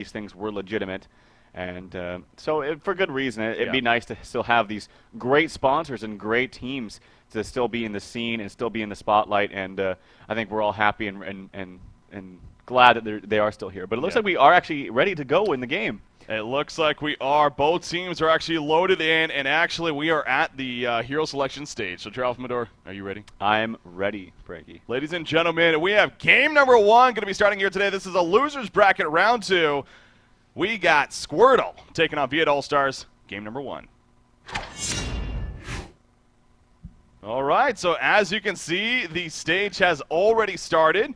these things were legitimate. And for good reason. It'd be nice to still have these great sponsors and great teams to still be in the scene and still be in the spotlight. And I think we're all happy and glad that they are still here. But it looks like we are actually ready to go in the game. It looks like we are. Both teams are actually loaded in, and actually we are at the hero selection stage. So, Charles Mador, are you ready? I'm ready, Frankie. Ladies and gentlemen, we have game number 1 going to be starting here today. This is a loser's bracket round 2. We got Squirtle taking on VAS All-Stars, game number 1. All right, so as you can see, the stage has already started.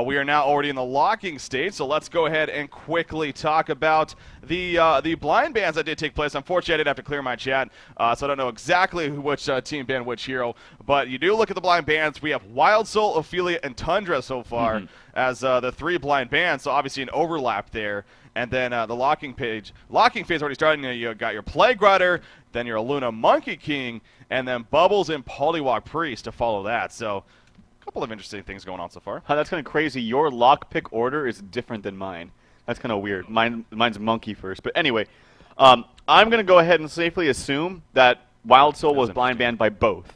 We are now already in the locking stage, so let's go ahead and quickly talk about the blind bans that did take place. Unfortunately, I did have to clear my chat, so I don't know exactly which team banned which hero. But you do look at the blind bans. We have Wild Soul, Ophelia, and Tundra so far as the 3 blind bans, so obviously an overlap there. And then the locking phase already starting. You got your Plague Rider, then your Luna Monkey King, and then Bubbles and Polywog Priest to follow that. So a couple of interesting things going on so far. That's kind of crazy. Your lock pick order is different than mine. That's kind of weird. Mine's Monkey first. But anyway, I'm going to go ahead and safely assume that Wild Soul was blind banned by both.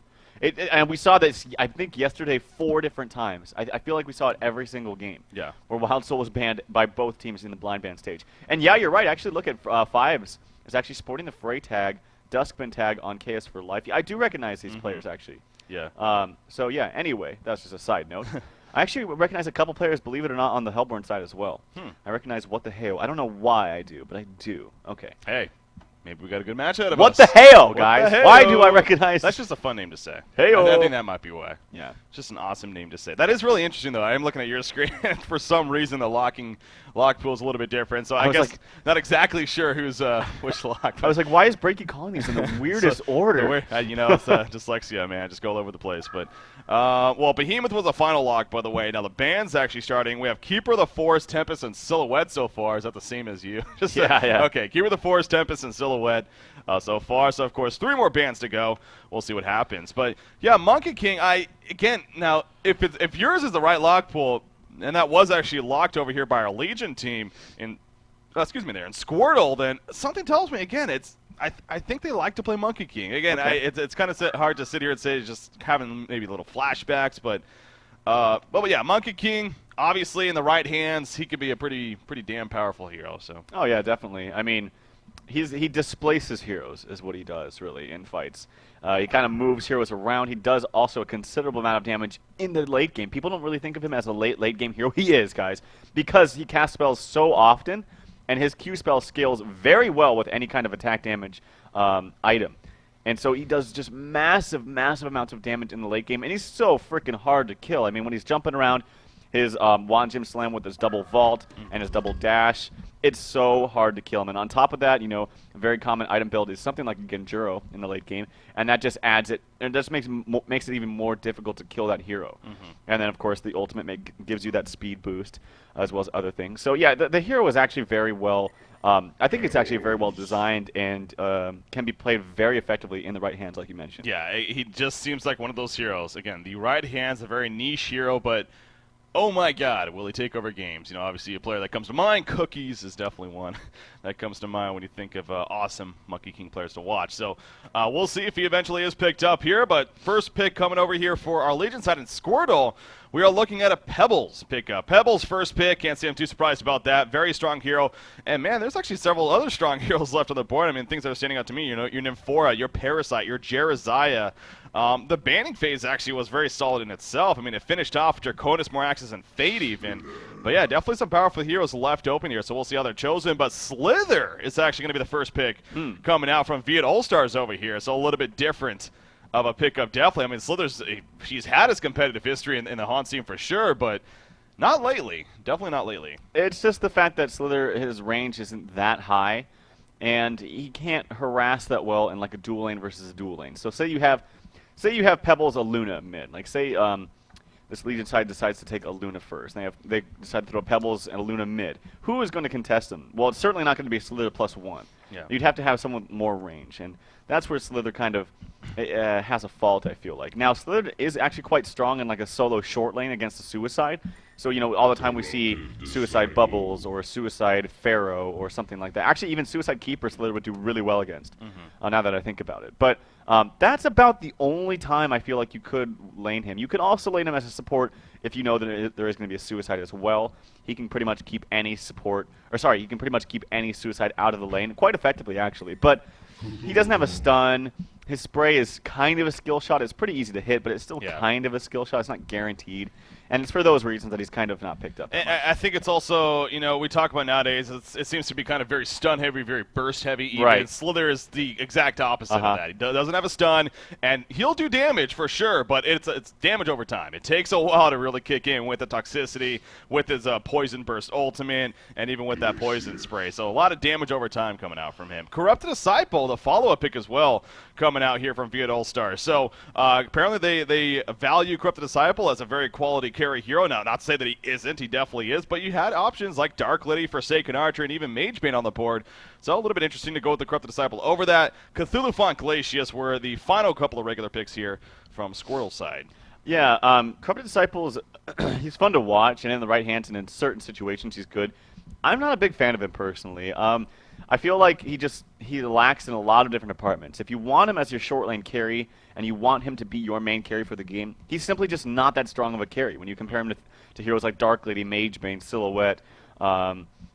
And we saw this, I think, yesterday 4 different times. I feel like we saw it every single game. Yeah. Where Wild Soul was banned by both teams in the blind ban stage. And yeah, you're right. Actually, look at Fives. It's actually sporting the Fray tag, Duskman tag on KS for Life. I do recognize these players, actually. Yeah. So, yeah, anyway, that's just a side note. I actually recognize a couple players, believe it or not, on the Hellborn side as well. I recognize What the Hail. I don't know why I do, but I do. Okay. Hey. Maybe we got a good match out of What us. the hail, guys? Why do I recognize? That's just a fun name to say. Hey-o. I think that might be why. Yeah. Just an awesome name to say. That is really interesting, though. I am looking at your screen, and for some reason, the lock pool is a little bit different. So I guess not exactly sure who's which lock. I was like, why is Breaky calling these in the weirdest order? It's dyslexia, man. Just go all over the place. But well, Behemoth was the final lock, by the way. Now the band's actually starting. We have Keeper of the Forest, Tempest, and Silhouette so far. Is that the same as you? Yeah. Okay, Keeper of the Forest, Tempest, and Silhouette. So far. So, of course, 3 more bands to go. We'll see what happens. But, yeah, Monkey King, now, if yours is the right lock pool, and that was actually locked over here by our Legion team in Squirtle, then something tells me, again, I think they like to play Monkey King. Again, it's kind of hard to sit here and say just having maybe little flashbacks, but yeah, Monkey King, obviously in the right hands, he could be a pretty damn powerful hero. So. Oh, yeah, definitely. I mean, he displaces heroes is what he does, really, in fights. He kind of moves heroes around. He does also a considerable amount of damage in the late game. People don't really think of him as a late game hero. He is, guys, because he casts spells so often, and his Q spell scales very well with any kind of attack damage item. And so he does just massive amounts of damage in the late game, and he's so freaking hard to kill. I mean, when he's jumping around, his Wand Gym Slam with his double vault and his double dash, it's so hard to kill him. And on top of that, a very common item build is something like a Genjuro in the late game, and that just adds it, and just makes it even more difficult to kill that hero. And then, of course, the ultimate gives you that speed boost as well as other things. So, yeah, the hero is actually very well, I think it's actually very well designed and can be played very effectively in the right hands, like you mentioned. Yeah, he just seems like one of those heroes. Again, the right hand's a very niche hero, but oh my God, will he take over games? Obviously a player that comes to mind, Cookies is definitely one that comes to mind when you think of awesome Monkey King players to watch. So we'll see if he eventually is picked up here, but first pick coming over here for our Legion side in Squirtle, we are looking at a Pebbles pickup. Pebbles first pick, can't say I'm too surprised about that. Very strong hero. And man, there's actually several other strong heroes left on the board. I mean, things that are standing out to me, your Nymphora, your Parasite, your Jereziah. The banning phase actually was very solid in itself. I mean, it finished off Draconis, Moraxis, and Fate even. But yeah, definitely some powerful heroes left open here, so we'll see how they're chosen. But Slither is actually going to be the first pick coming out from VAS All-Stars over here, so a little bit different of a pickup, definitely. I mean, Slither's, she's had his competitive history in the HoN scene for sure, but not lately. Definitely not lately. It's just the fact that Slither, his range isn't that high, and he can't harass that well in like a dual lane versus a dual lane. So say you have Pebbles, a Luna mid. Like say this Legion side decides to take a Luna first. They decide to throw Pebbles and a Luna mid. Who is going to contest them? Well, it's certainly not going to be Slither +1. Yeah. You'd have to have someone with more range, and that's where Slither kind of has a fault, I feel like. Now, Slithered is actually quite strong in like a solo short lane against the Suicide. So, all the time we see Suicide Bubbles or Suicide Pharaoh or something like that. Actually, even Suicide Keeper Slithered would do really well against, now that I think about it. But that's about the only time I feel like you could lane him. You could also lane him as a support if you know that there is going to be a Suicide as well. He can pretty much keep any he can pretty much keep any Suicide out of the lane, quite effectively, actually. But he doesn't have a stun. His spray is kind of a skill shot. It's pretty easy to hit, but it's still kind of a skill shot. It's not guaranteed. And it's for those reasons that he's kind of not picked up. I think it's also, we talk about nowadays, it seems to be kind of very stun-heavy, very burst-heavy. Even. Right. Slither is the exact opposite of that. He doesn't have a stun, and he'll do damage for sure, but it's damage over time. It takes a while to really kick in with the toxicity, with his poison burst ultimate, and even with that poison spray. So a lot of damage over time coming out from him. Corrupted Disciple, the follow-up pick as well, coming out here from VAS All-Stars. So apparently they value Corrupted Disciple as a very quality carry hero. Now, not to say that he isn't, he definitely is, but you had options like Dark Liddy, Forsaken Archer, and even Magebane on the board. So a little bit interesting to go with the Corrupted Disciple over that. Cthulhu Font Glacius were the final couple of regular picks here from Squirtle's side. Yeah, Corrupted Disciple he's fun to watch, and in the right hands and in certain situations he's good. I'm not a big fan of him personally. I feel like he lacks in a lot of different departments. If you want him as your short lane carry and you want him to be your main carry for the game, he's simply just not that strong of a carry. When you compare him to heroes like Dark Lady, Magebane, Silhouette,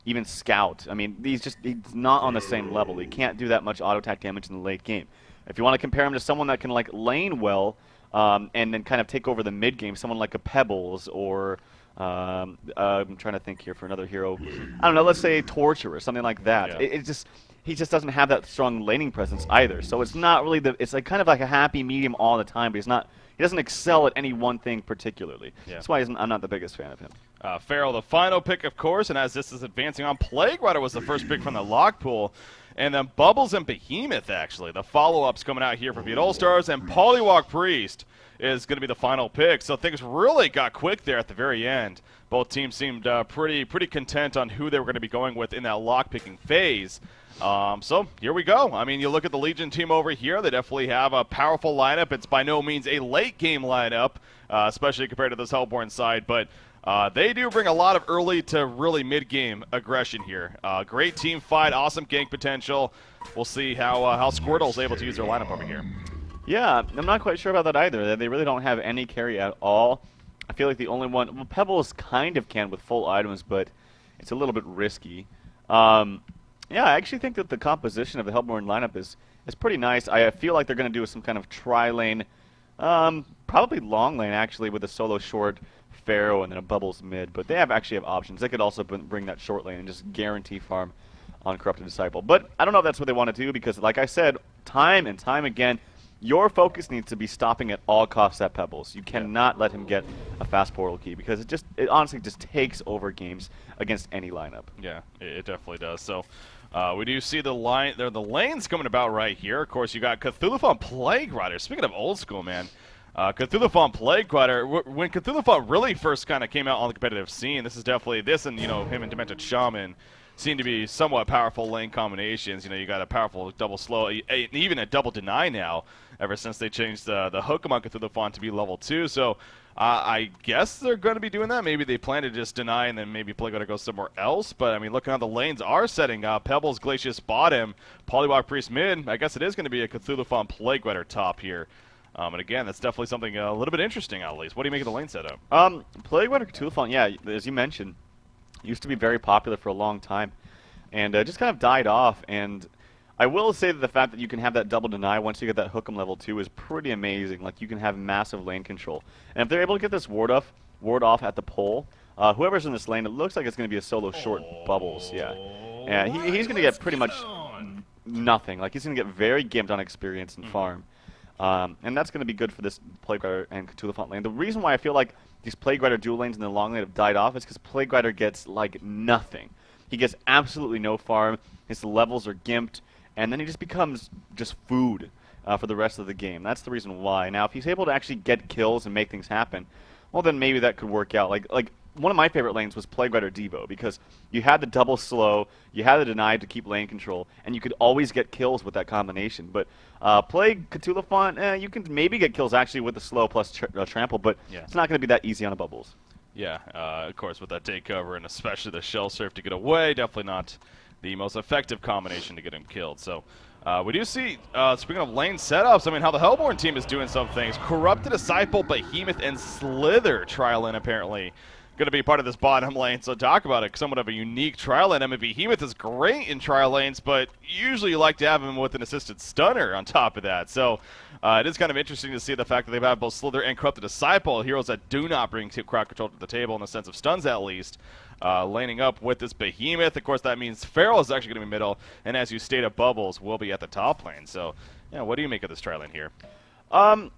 even Scout, I mean, he's not on the same level. He can't do that much auto attack damage in the late game. If you want to compare him to someone that can like lane well and then kind of take over the mid game, someone like a Pebbles or I'm trying to think here for another hero. I don't know, let's say Torture or something like that. Yeah. He just doesn't have that strong laning presence either. So it's not really it's like kind of like a happy medium all the time, but he doesn't excel at any one thing particularly. Yeah. That's why I'm not the biggest fan of him. Pharaoh, the final pick, of course, and as this is advancing on, Plague Rider was the first pick from the lock pool. And then Bubbles and Behemoth, actually. The follow-ups coming out here for VAS All-Stars, and Polywalk Priest is going to be the final pick. So things really got quick there at the very end. Both teams seemed pretty content on who they were going to be going with in that lock-picking phase. So here we go. I mean, you look at the Legion team over here. They definitely have a powerful lineup. It's by no means a late-game lineup, especially compared to this Hellborn side. But they do bring a lot of early to really mid-game aggression here. Great team fight, awesome gank potential. We'll see how Squirtle's able to use their lineup over here. Yeah, I'm not quite sure about that either. They really don't have any carry at all. I feel like the only one... Well, Pebbles kind of can with full items, but it's a little bit risky. Yeah, I actually think that the composition of the Hellborn lineup is pretty nice. I feel like they're going to do some kind of tri-lane, probably long lane, actually, with a solo short Pharaoh and then a Bubbles mid. But they actually have options. They could also bring that short lane and just guarantee farm on Corrupted Disciple. But I don't know if that's what they want to do because, like I said, time and time again, your focus needs to be stopping at all costs at Pebbles. You cannot let him get a fast portal key because it honestly just takes over games against any lineup. Yeah, it definitely does. So we do see the lanes coming about right here. Of course, you got Cthulhu Plague Rider. Speaking of old school, man. Cthulhu Plague Rider, when Cthulhu really first kind of came out on the competitive scene, this and him and Demented Shaman seem to be somewhat powerful lane combinations. You got a powerful double slow, even a double deny now, ever since they changed the hook among Cthulhu to be level 2. So I guess they're going to be doing that. Maybe they plan to just deny and then maybe Plague Rider goes somewhere else. But, I mean, looking how the lanes are setting up, Pebbles, Glacius bottom, Polywalk Priest mid, I guess it is going to be a Cthulhu Plague Rider top here. And again, that's definitely something a little bit interesting, at least. What do you make of the lane setup? Plague Rider Cthulhu, yeah, as you mentioned, used to be very popular for a long time, and just kind of died off. And I will say that the fact that you can have that double deny once you get that Hookem level 2 is pretty amazing. Like, you can have massive lane control. And if they're able to get this ward off at the pole, whoever's in this lane, it looks like it's going to be a solo short Bubbles, yeah. Yeah, he's going to get pretty much nothing. Like, he's going to get very gimped on experience and farm. And that's going to be good for this Plague Rider and Cthulhu lane. The reason why I feel like these Plague Rider dual lanes in the long lane have died off is because Plague Rider gets, like, nothing. He gets absolutely no farm, his levels are gimped, and then he just becomes just food for the rest of the game. That's the reason why. Now, if he's able to actually get kills and make things happen, well, then maybe that could work out. Like one of my favorite lanes was Plague Rider Devo because you had the double slow, you had the deny to keep lane control, and you could always get kills with that combination. But Plague Cthulhu Font, you can maybe get kills actually with the slow plus trample, but it's not going to be that easy on a bubbles. Yeah, of course with that take cover and especially the shell surf to get away, definitely not the most effective combination to get him killed. So we do see, speaking of lane setups, I mean, how the Hellborn team is doing some things. Corrupted Disciple, Behemoth, and Slither trial in apparently going to be part of this bottom lane. So talk about it, somewhat of a unique trial lane. I mean, Behemoth is great in trial lanes, but usually you like to have him with an assisted stunner on top of that. So it is kind of interesting to see the fact that they've had both Slither and Corrupted Disciple, heroes that do not bring crowd control to the table in the sense of stuns at least. Laning up with this Behemoth. Of course, that means Feral is actually going to be middle, and as you stated, Bubbles will be at the top lane. So, yeah, what do you make of this tri lane here?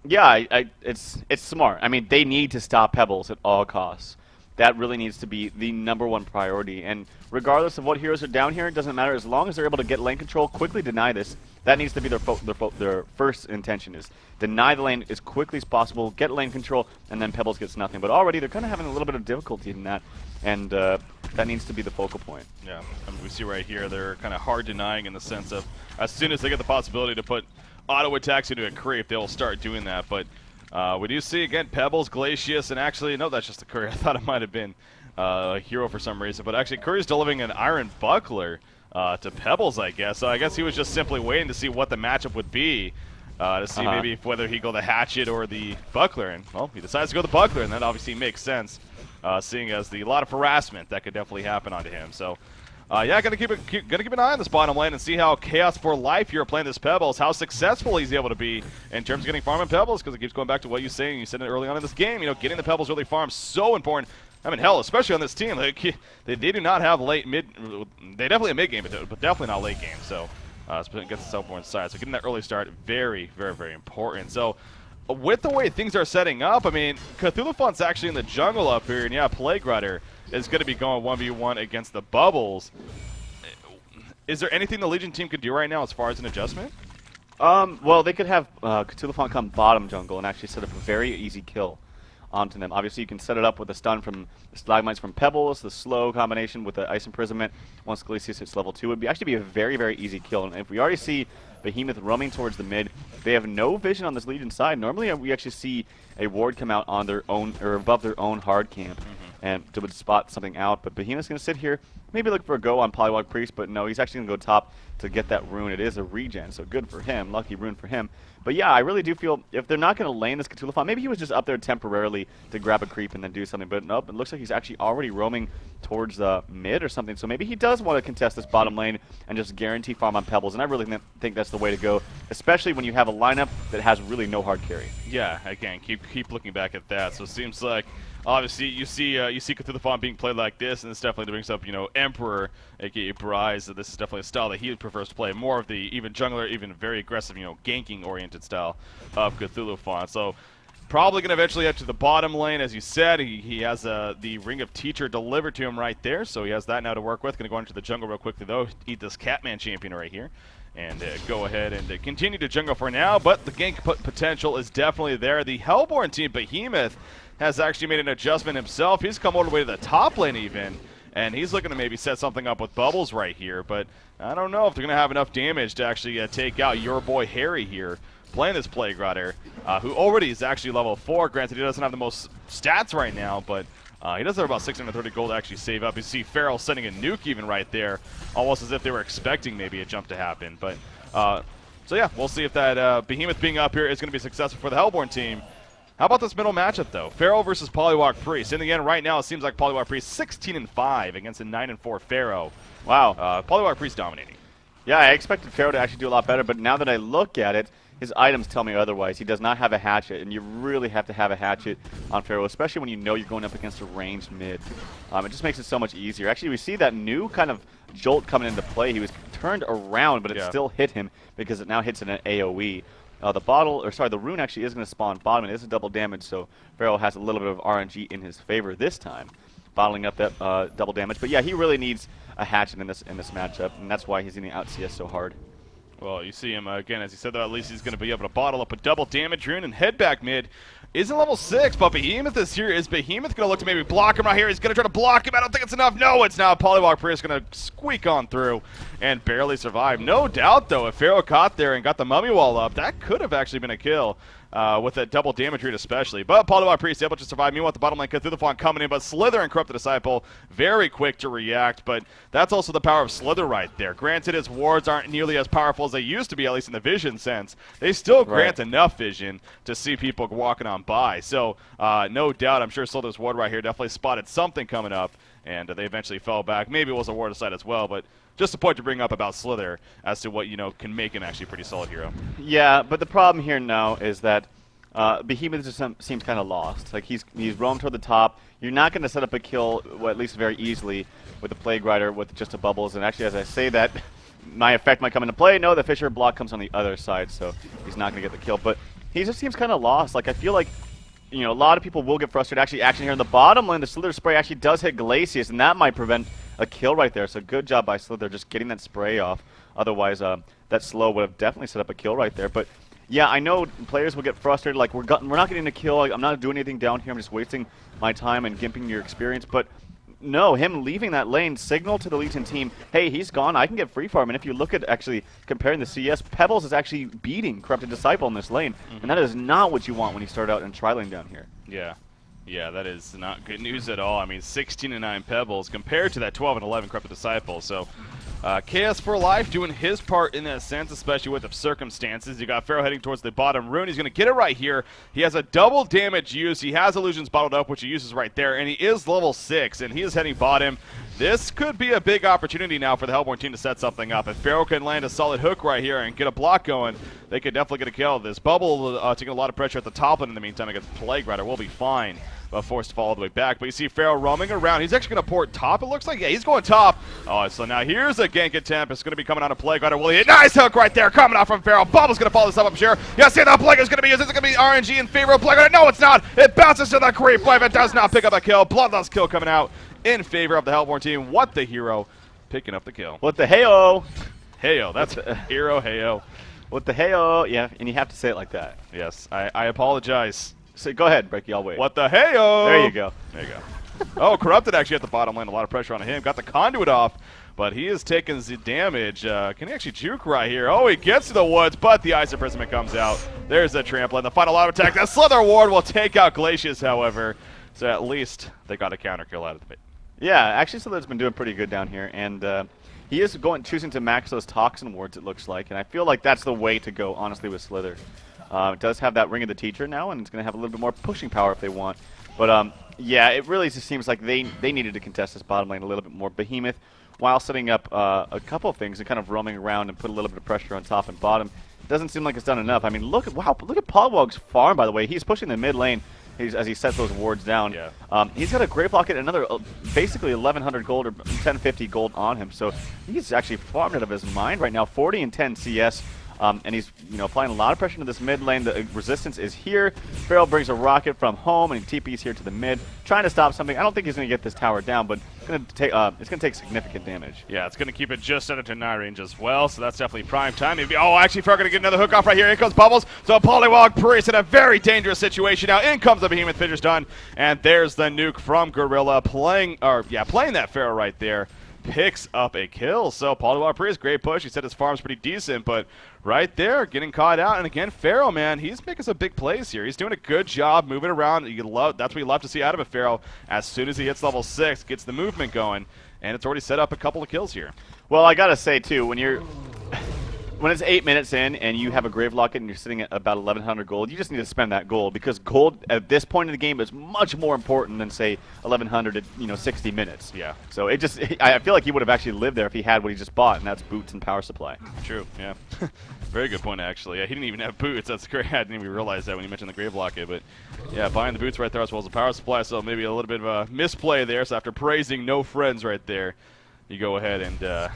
Yeah, it's smart. I mean, they need to stop Pebbles at all costs. That really needs to be the #1 priority. And regardless of what heroes are down here, it doesn't matter. As long as they're able to get lane control, quickly deny this. That needs to be their first intention is deny the lane as quickly as possible, get lane control, and then Pebbles gets nothing. But already they're kind of having a little bit of difficulty in that, and that needs to be the focal point. Yeah, I mean, we see right here they're kind of hard denying in the sense of as soon as they get the possibility to put auto attacks into a creep, they'll start doing that. But we do see, again, Pebbles, Glacius, and actually, no, that's just a Curry. I thought it might have been a hero for some reason. But actually, Curry's delivering an Iron Buckler to Pebbles, I guess. So I guess he was just simply waiting to see what the matchup would be, to see maybe whether he'd go the Hatchet or the Buckler. And, well, he decides to go the Buckler, and that obviously makes sense, seeing as a lot of harassment that could definitely happen onto him. So, yeah, gotta keep an eye on this bottom lane and see how Chaos for Life here playing this Pebbles, how successful he's able to be in terms of getting farm and Pebbles, because it keeps going back to what you're saying. You said it early on in this game. You know, getting the Pebbles really farm so important. I mean, hell, especially on this team, like, they do not have mid. They definitely have mid game, but definitely not late game. So, gets the Hellborn side. So getting that early start, very, very, very important. So, with the way things are setting up, I mean, Cthulhu Font's actually in the jungle up here, and yeah, Plague Rider is going to be going 1v1 against the Bubbles. Is there anything the Legion team could do right now as far as an adjustment? Well, they could have Cthulhu Font come bottom jungle and actually set up a very easy kill onto them. Obviously, you can set it up with a stun from the Stalagmites from Pebbles, the slow combination with the Ice Imprisonment. Once Glacius hits level 2, it would actually be a very, very easy kill. And if we already see Behemoth roaming towards the mid, they have no vision on this Legion side. Normally, we actually see a ward come out on their own or above their own hard camp and to spot something out. But Behemoth's going to sit here, maybe look for a go on Polywog Priest, but no, he's actually going to go top to get that rune. It is a regen, so good for him. Lucky rune for him. But yeah, I really do feel if they're not going to lane this Cthulhu Font, maybe he was just up there temporarily to grab a creep and then do something. But nope, it looks like he's actually already roaming towards the mid or something. So maybe he does want to contest this bottom lane and just guarantee farm on Pebbles. And I really think that's the way to go, especially when you have a lineup that has really no hard carry. Yeah, again, keep looking back at that. So it seems like obviously you see Cthulhu Font being played like this, and this definitely brings up, you know, Emperor, aka Bryze. This is definitely a style that he prefers to play, more of the even jungler, even very aggressive, you know, ganking oriented style of Cthulhu Font. So probably going to eventually head to the bottom lane, as you said. He has the Ring of Teacher delivered to him right there, so he has that now to work with. Going to go into the jungle real quickly though, eat this Catman champion right here, and go ahead and continue to jungle for now. But the gank potential is definitely there. The Hellborn team, Behemoth, has actually made an adjustment himself. He's come all the way to the top lane even, and he's looking to maybe set something up with Bubbles right here. But I don't know if they're going to have enough damage to actually take out your boy Harry here, playing this Plague Rider, who already is actually level 4. Granted, he doesn't have the most stats right now, but he does have about 630 gold to actually save up. You see Feral sending a nuke even right there, almost as if they were expecting maybe a jump to happen. But so yeah, we'll see if that Behemoth being up here is going to be successful for the Hellborn team. How about this middle matchup, though? Pharaoh versus Polywog Priest. In the end, right now, it seems like Polywog Priest 16-5 against a 9-4 Pharaoh. Wow. Polywog Priest dominating. Yeah, I expected Pharaoh to actually do a lot better, but now that I look at it, his items tell me otherwise. He does not have a hatchet, and you really have to have a hatchet on Pharaoh, especially when you know you're going up against a ranged mid. It just makes it so much easier. Actually, we see that new kind of jolt coming into play. He was turned around, but it still hit him because it now hits in an AoE. The rune actually is going to spawn bottom. It is a double damage, so Pharaoh has a little bit of RNG in his favor this time, bottling up that double damage. But yeah, he really needs a hatchet in this matchup, and that's why he's going to out CS so hard. Well, you see him, again, as he said, though, at least he's going to be able to bottle up a double damage rune and head back mid. Isn't level 6, but Behemoth is here. Is Behemoth going to look to maybe block him right here? He's going to try to block him. I don't think it's enough. No, it's not. Polywalk Priest going to squeak on through and barely survive. No doubt, though, if Pharaoh caught there and got the mummy wall up, that could have actually been a kill. With that double damage rate especially. But Polywalk Priest able to survive. Meanwhile, the bottom lane through the Fawn coming in, but Slither and Corrupted Disciple very quick to react. But that's also the power of Slither right there. Granted, his wards aren't nearly as powerful as they used to be, at least in the vision sense. They still grant enough vision to see people walking on by. So, no doubt, I'm sure Slither's ward right here definitely spotted something coming up, and they eventually fell back. Maybe it was a ward aside as well, but just a point to bring up about Slither as to what, can make him actually a pretty solid hero. Yeah, but the problem here now is that Behemoth just seems kind of lost. Like, he's roamed toward the top. You're not going to set up a kill, well, at least very easily, with the Plague Rider with just a bubbles. And actually, as I say that, my effect might come into play. No, the Fisher block comes on the other side, so he's not going to get the kill. But he just seems kind of lost. Like, I feel like, a lot of people will get frustrated. Actually, action here in the bottom lane, the Slither spray actually does hit Glacius, and that might prevent a kill right there. So good job by Slither just getting that spray off. Otherwise, that slow would have definitely set up a kill right there. But yeah, I know players will get frustrated. Like, we're not getting a kill. Like, I'm not doing anything down here. I'm just wasting my time and gimping your experience. But no, him leaving that lane signaled to the Legion team, hey, he's gone. I can get free farm. And if you look at actually comparing the CS, Pebbles is actually beating Corrupted Disciple in this lane. And that is not what you want when you start out in tri-lane down here. Yeah. Yeah, that is not good news at all. I mean, 16-9 Pebbles compared to that 12-11 Corrupted Disciple. So, Chaos for Life doing his part in that sense, especially with the circumstances. You got Pharaoh heading towards the bottom rune. He's going to get it right here. He has a double damage use. He has illusions bottled up, which he uses right there, and he is level 6, and he is heading bottom. This could be a big opportunity now for the Hellborn team to set something up. If Pharaoh can land a solid hook right here and get a block going, they could definitely get a kill. This bubble taking a lot of pressure at the top end in the meantime against Plague Rider will be fine, but forced to fall all the way back. But you see Pharaoh roaming around. He's actually going to port top, it looks like. Yeah, he's going top. Oh, so now here's a gank attempt. It's going to be coming out of Plague Rider. Will he hit? Nice hook right there coming out from Pharaoh. Bubble's going to follow this up, I'm sure. Yeah, see that Plague is going to be used. Is it going to be RNG in favor of Plague Rider? No, it's not. It bounces to the creep wave. It does not pick up a kill. Bloodlust kill coming out in favor of the Hellborn team. What the hero picking up the kill. What the heyo? Heyo, that's hero heyo. What the heyo? Yeah, and you have to say it like that. Yes, I apologize. So go ahead, Breaky, I'll wait. What the heyo? There you go. There you go. Oh, Corrupted actually at the bottom lane. A lot of pressure on him. Got the conduit off, but he is taking the damage. Can he actually juke right here? Oh, he gets to the woods, but the Ice Imprisonment comes out. There's the trample, and the final auto attack. That Slither Ward will take out Glacius, however. So at least they got a counter kill out of it. Yeah, actually Slither's been doing pretty good down here, and he is choosing to max those Toxin wards, it looks like, and I feel like that's the way to go, honestly, with Slither. It does have that Ring of the Teacher now, and it's going to have a little bit more pushing power if they want. But yeah, it really just seems like they needed to contest this bottom lane a little bit more. Behemoth, while setting up a couple of things and kind of roaming around and put a little bit of pressure on top and bottom, doesn't seem like it's done enough. I mean, look at Polywog's farm, by the way. He's pushing the mid lane. As he sets those wards down. Yeah. He's got a Grave Locket, another basically 1,100 gold or 1,050 gold on him. So he's actually farmed out of his mind right now. 40 and 10 CS. And he's applying a lot of pressure to this mid lane. The resistance is here. Pharaoh brings a rocket from home and he TP's here to the mid, trying to stop something. I don't think he's going to get this tower down, but it's going to take significant damage. Yeah, it's going to keep it just under to 9 range as well, so that's definitely prime time. Oh, actually, Pharaoh going to get another hook off right here. In comes Bubbles. So Polywog Priest in a very dangerous situation now. In comes the Behemoth. Fisher's done, and there's the nuke from Gorilla playing that Pharaoh right there. Picks up a kill. So Polywog Priest, great push. He said his farm's pretty decent, but right there, getting caught out. And again, Pharaoh, man, he's making some big plays here. He's doing a good job moving around. That's what you love to see out of a Pharaoh. As soon as he hits level 6, gets the movement going, and it's already set up a couple of kills here. Well, I gotta say too, when it's 8 minutes in and you have a Grave Locket and you're sitting at about 1,100 gold, you just need to spend that gold, because gold at this point in the game is much more important than, say, 1,100 at 60 minutes. Yeah. So I feel like he would have actually lived there if he had what he just bought, and that's boots and power supply. True. Yeah. Very good point, actually. Yeah, he didn't even have boots. That's great. I didn't even realize that when you mentioned the Grave Locket. But yeah, buying the boots right there as well as the power supply. So maybe a little bit of a misplay there. So after praising no friends right there, you go ahead and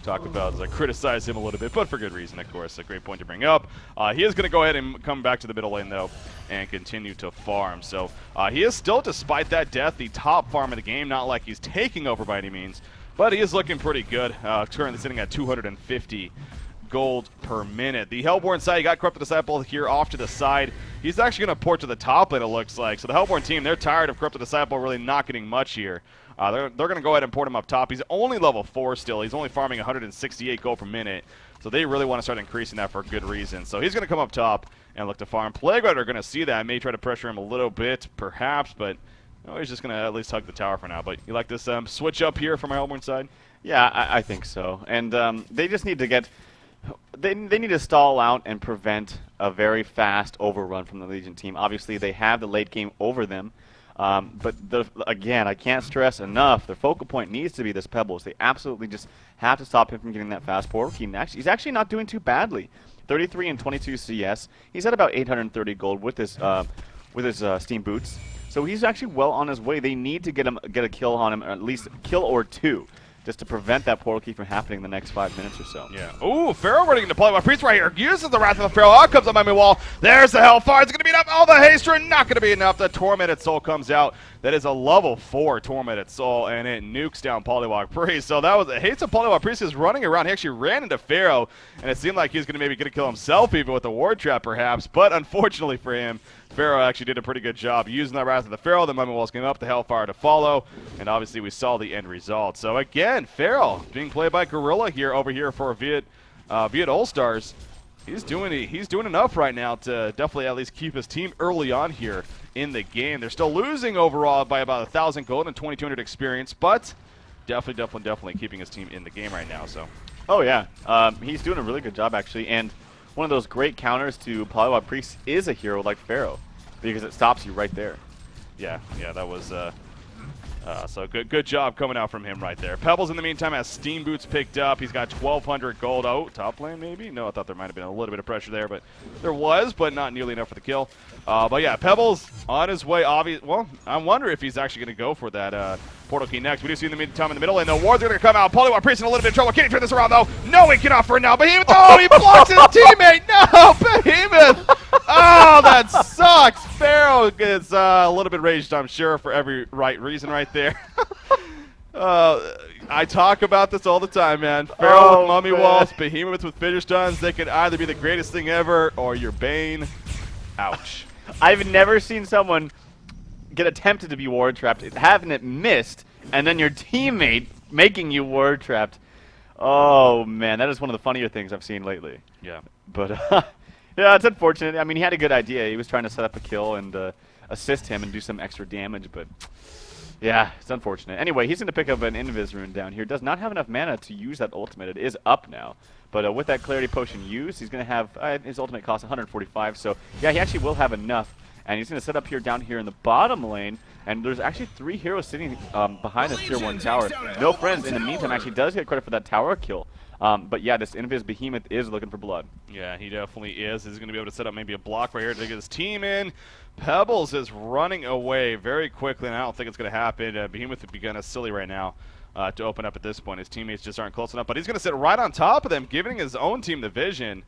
talk about criticize him a little bit, but for good reason, of course. A great point to bring up. He is going to go ahead and come back to the middle lane, though, and continue to farm. So he is still, despite that death, the top farm of the game. Not like he's taking over by any means, but he is looking pretty good. Currently sitting at 250 gold per minute. The Hellborn side, you got Corrupted Disciple here off to the side. He's actually going to port to the top lane, it looks like. So the Hellborn team, they're tired of Corrupted Disciple really not getting much here. They're going to go ahead and port him up top. He's only level 4 still. He's only farming 168 gold per minute. So they really want to start increasing that for a good reason. So he's going to come up top and look to farm. Plague Rider are going to see that. May try to pressure him a little bit, perhaps, but no, he's just going to at least hug the tower for now. But you like this switch up here from our Hellborn side? Yeah, I think so. And they just need to get... They need to stall out and prevent a very fast overrun from the Legion team. Obviously, they have the late game over them. But again, I can't stress enough, their focal point needs to be this Pebbles. They absolutely just have to stop him from getting that fast portal key. He's actually not doing too badly. 33 and 22 CS. He's at about 830 gold with his Steam Boots. So he's actually well on his way. They need to get a kill on him, or at least a kill or two, just to prevent that portal key from happening in the next 5 minutes or so. Yeah. Ooh, Pharaoh running into play. My Priest right here uses the Wrath of the Pharaoh. Out comes the Mummy Wall. There's the Hellfire. It's going to be enough. Oh, the Haste Rune, not going to be enough. The Tormented Soul comes out. That is a level 4 Tormented Soul, and it nukes down Polywog Priest. So that was a Haste of Polywog Priest is running around. He actually ran into Pharaoh, and it seemed like he was going to maybe get a kill himself even with a Ward Trap perhaps. But unfortunately for him, Pharaoh actually did a pretty good job using that Wrath of the Pharaoh. The Mummy Walls came up, the Hellfire to follow, and obviously we saw the end result. So again, Pharaoh being played by Gorilla here over here for Viet All-Stars. He's doing enough right now to definitely at least keep his team early on here in the game. They're still losing overall by about 1,000 gold and 2,200 experience, but definitely keeping his team in the game right now. So. Oh yeah, he's doing a really good job actually, and one of those great counters to Polywog Priest is a hero like Pharaoh, because it stops you right there. Yeah, that was so good job coming out from him right there. Pebbles in the meantime has Steam Boots picked up. He's got 1,200 gold. Oh, top lane maybe? No, I thought there might have been a little bit of pressure there, but there was, but not nearly enough for the kill. But yeah, Pebbles on his way. Well, I wonder if he's actually going to go for that portal key next. We do see in the meantime in the middle, and the wards are going to come out. Polywog Priest in a little bit of trouble. Can he turn this around though? No, he cannot for now. Behemoth. Oh, he blocks his teammate. No, Behemoth. Oh, that sucks. Pharaoh gets a little bit raged, I'm sure, for every right reason right there. I talk about this all the time, man. Pharaoh with Mummy Walls, Behemoth with Fissure Stuns. They could either be the greatest thing ever or your bane. Ouch. I've never seen someone get attempted to be ward trapped, having it missed, and then your teammate making you ward trapped. Oh man, that is one of the funnier things I've seen lately. Yeah. But yeah, it's unfortunate. I mean, he had a good idea. He was trying to set up a kill and assist him and do some extra damage, but yeah, it's unfortunate. Anyway, he's going to pick up an Invis Rune down here. Does not have enough mana to use that ultimate. It is up now. But with that Clarity Potion used, he's going to have his ultimate cost 145. So yeah, he actually will have enough. And he's going to set up here down here in the bottom lane. And there's actually 3 heroes sitting behind this tier 1 tower. No friends in the meantime actually does get credit for that tower kill. But yeah, this Invis Behemoth is looking for blood. Yeah, he definitely is. He's going to be able to set up maybe a block right here to get his team in. Pebbles is running away very quickly, and I don't think it's going to happen. Behemoth would be kind of silly right now to open up at this point. His teammates just aren't close enough, but he's going to sit right on top of them, giving his own team the vision.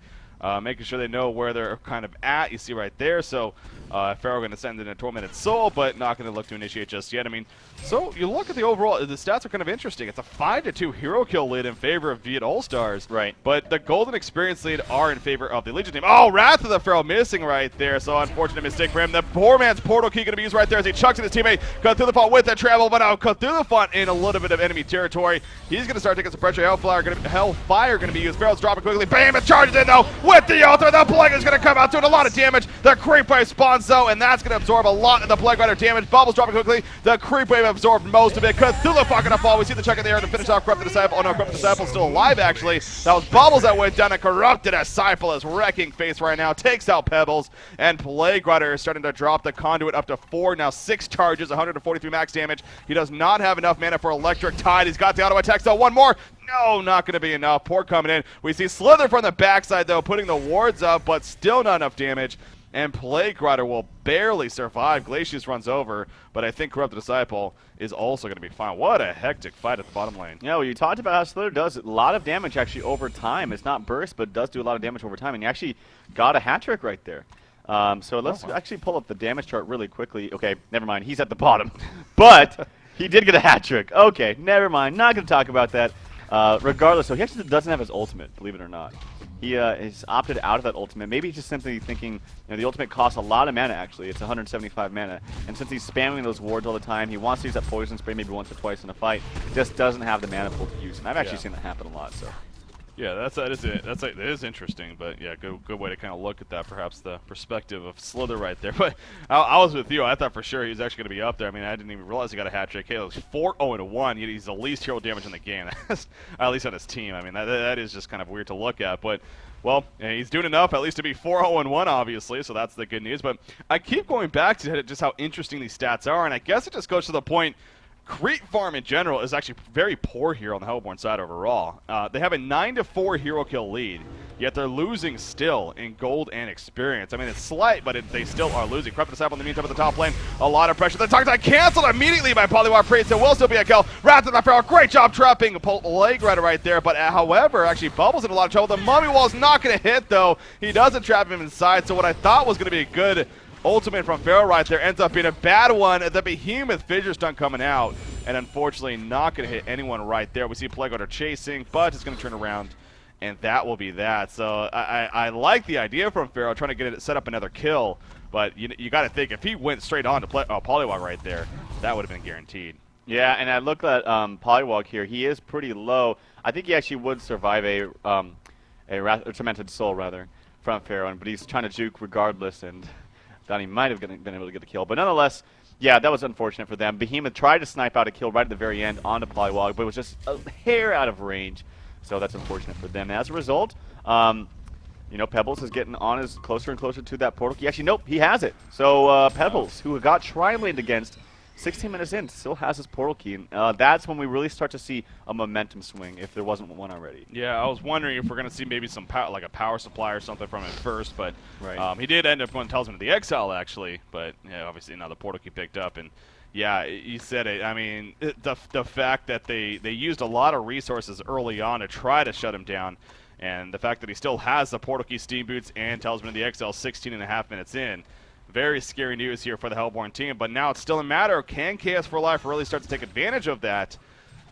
Making sure they know where they're kind of at. You see right there. So Pharaoh going to send in a Tormented Soul, but not going to look to initiate just yet. I mean, so you look at the overall, the stats are kind of interesting. It's a 5-2 hero kill lead in favor of Viet All-Stars. Right. But the golden experience lead are in favor of the Legion team. Oh, Wrath of the Pharaoh missing right there. So unfortunate mistake for him. The poor man's portal key going to be used right there as he chucks at his teammate. Cut through the font with that travel, but now cut through the font in a little bit of enemy territory. He's going to start taking some pressure. Hellfire going to be used. Pharaoh's dropping quickly. Bam! It charges in though with the ultimate. The Plague is going to come out doing a lot of damage. The Creep Wave spawns though, and that's going to absorb a lot of the Plague Rider damage. Bubbles dropping quickly. The Creep Wave absorbed most of it. Cthulhu going to fall. We see the check in the air to finish off Corrupted Disciple. Oh no, Corrupted Disciple's still alive actually. That was Bubbles that went down, and Corrupted Disciple is wrecking face right now. Takes out Pebbles, and Plague Rider is starting to drop the Conduit up to 4. Now 6 charges, 143 max damage. He does not have enough mana for Electric Tide. He's got the auto attacks though. One more. No, not going to be enough. Port coming in. We see Slither from the backside, though, putting the wards up, but still not enough damage. And Plague Rider will barely survive. Glacius runs over, but I think Corrupted Disciple is also going to be fine. What a hectic fight at the bottom lane. Yeah, well, you talked about how Slither does a lot of damage actually over time. It's not burst, but does do a lot of damage over time. And he actually got a hat trick right there. So let's actually pull up the damage chart really quickly. Okay, never mind. He's at the bottom. But he did get a hat trick. Okay, never mind. Not going to talk about that. Regardless, so he actually doesn't have his ultimate, believe it or not. He has opted out of that ultimate. Maybe he's just simply thinking, you know, the ultimate costs a lot of mana, actually. It's 175 mana. And since he's spamming those wards all the time, he wants to use that poison spray maybe once or twice in a fight. Just doesn't have the mana pool to use. And I've actually seen that happen a lot, so. Yeah, that is interesting, but yeah, good way to kind of look at that. Perhaps the perspective of Slither right there. But I was with you. I thought for sure he was actually going to be up there. I mean, I didn't even realize he got a hat trick. Hey, it was 4-0-1. He's the least hero damage in the game, at least on his team. I mean, that is just kind of weird to look at. But well, he's doing enough at least to be 4-0-1, obviously. So that's the good news. But I keep going back to just how interesting these stats are, and I guess it just goes to the point. Creep Farm in general is actually very poor here on the Hellborn side overall. They have a 9-4 hero kill lead, yet they're losing still in gold and experience. I mean, it's slight, but they still are losing. Crept Disciple in the meantime at the top lane. A lot of pressure. The target got canceled immediately by Polywar Priest. It will still be a kill. Wrath of the Pharaoh. Great job trapping Leg Rider right there. But however, actually Bubbles in a lot of trouble. The Mummy Wall's not going to hit, though. He doesn't trap him inside. So what I thought was going to be a good ultimate from Pharaoh right there ends up being a bad one. The Behemoth Fissure Stun coming out, and unfortunately not going to hit anyone right there. We see Plague Rider chasing, but it's going to turn around, and that will be that. So I like the idea from Pharaoh trying to get it set up another kill, but you got to think if he went straight on to Polywog right there, that would have been guaranteed. Yeah, and I look at Polywog here. He is pretty low. I think he actually would survive a Tormented Soul rather from Pharaoh, but he's trying to juke regardless, and thought he might have been able to get the kill. But nonetheless, yeah, that was unfortunate for them. Behemoth tried to snipe out a kill right at the very end onto Polywog, but it was just a hair out of range. So that's unfortunate for them. As a result, you know, Pebbles is getting on closer and closer to that portal key. Actually, nope, he has it. So Pebbles, who got tri-laned against 16 minutes in, still has his portal key. And that's when we really start to see a momentum swing, if there wasn't one already. Yeah, I was wondering if we're going to see maybe some like a power supply or something from him first, but right. He did end up going Talisman of the Exile, actually. But yeah, obviously now the portal key picked up, and yeah, you said it. I mean, the fact that they used a lot of resources early on to try to shut him down, and the fact that he still has the portal key, Steam Boots, and Talisman of the Exile 16.5 minutes in. Very scary news here for the Hellborn team, but now it's still a matter of can Chaos for Life really start to take advantage of that,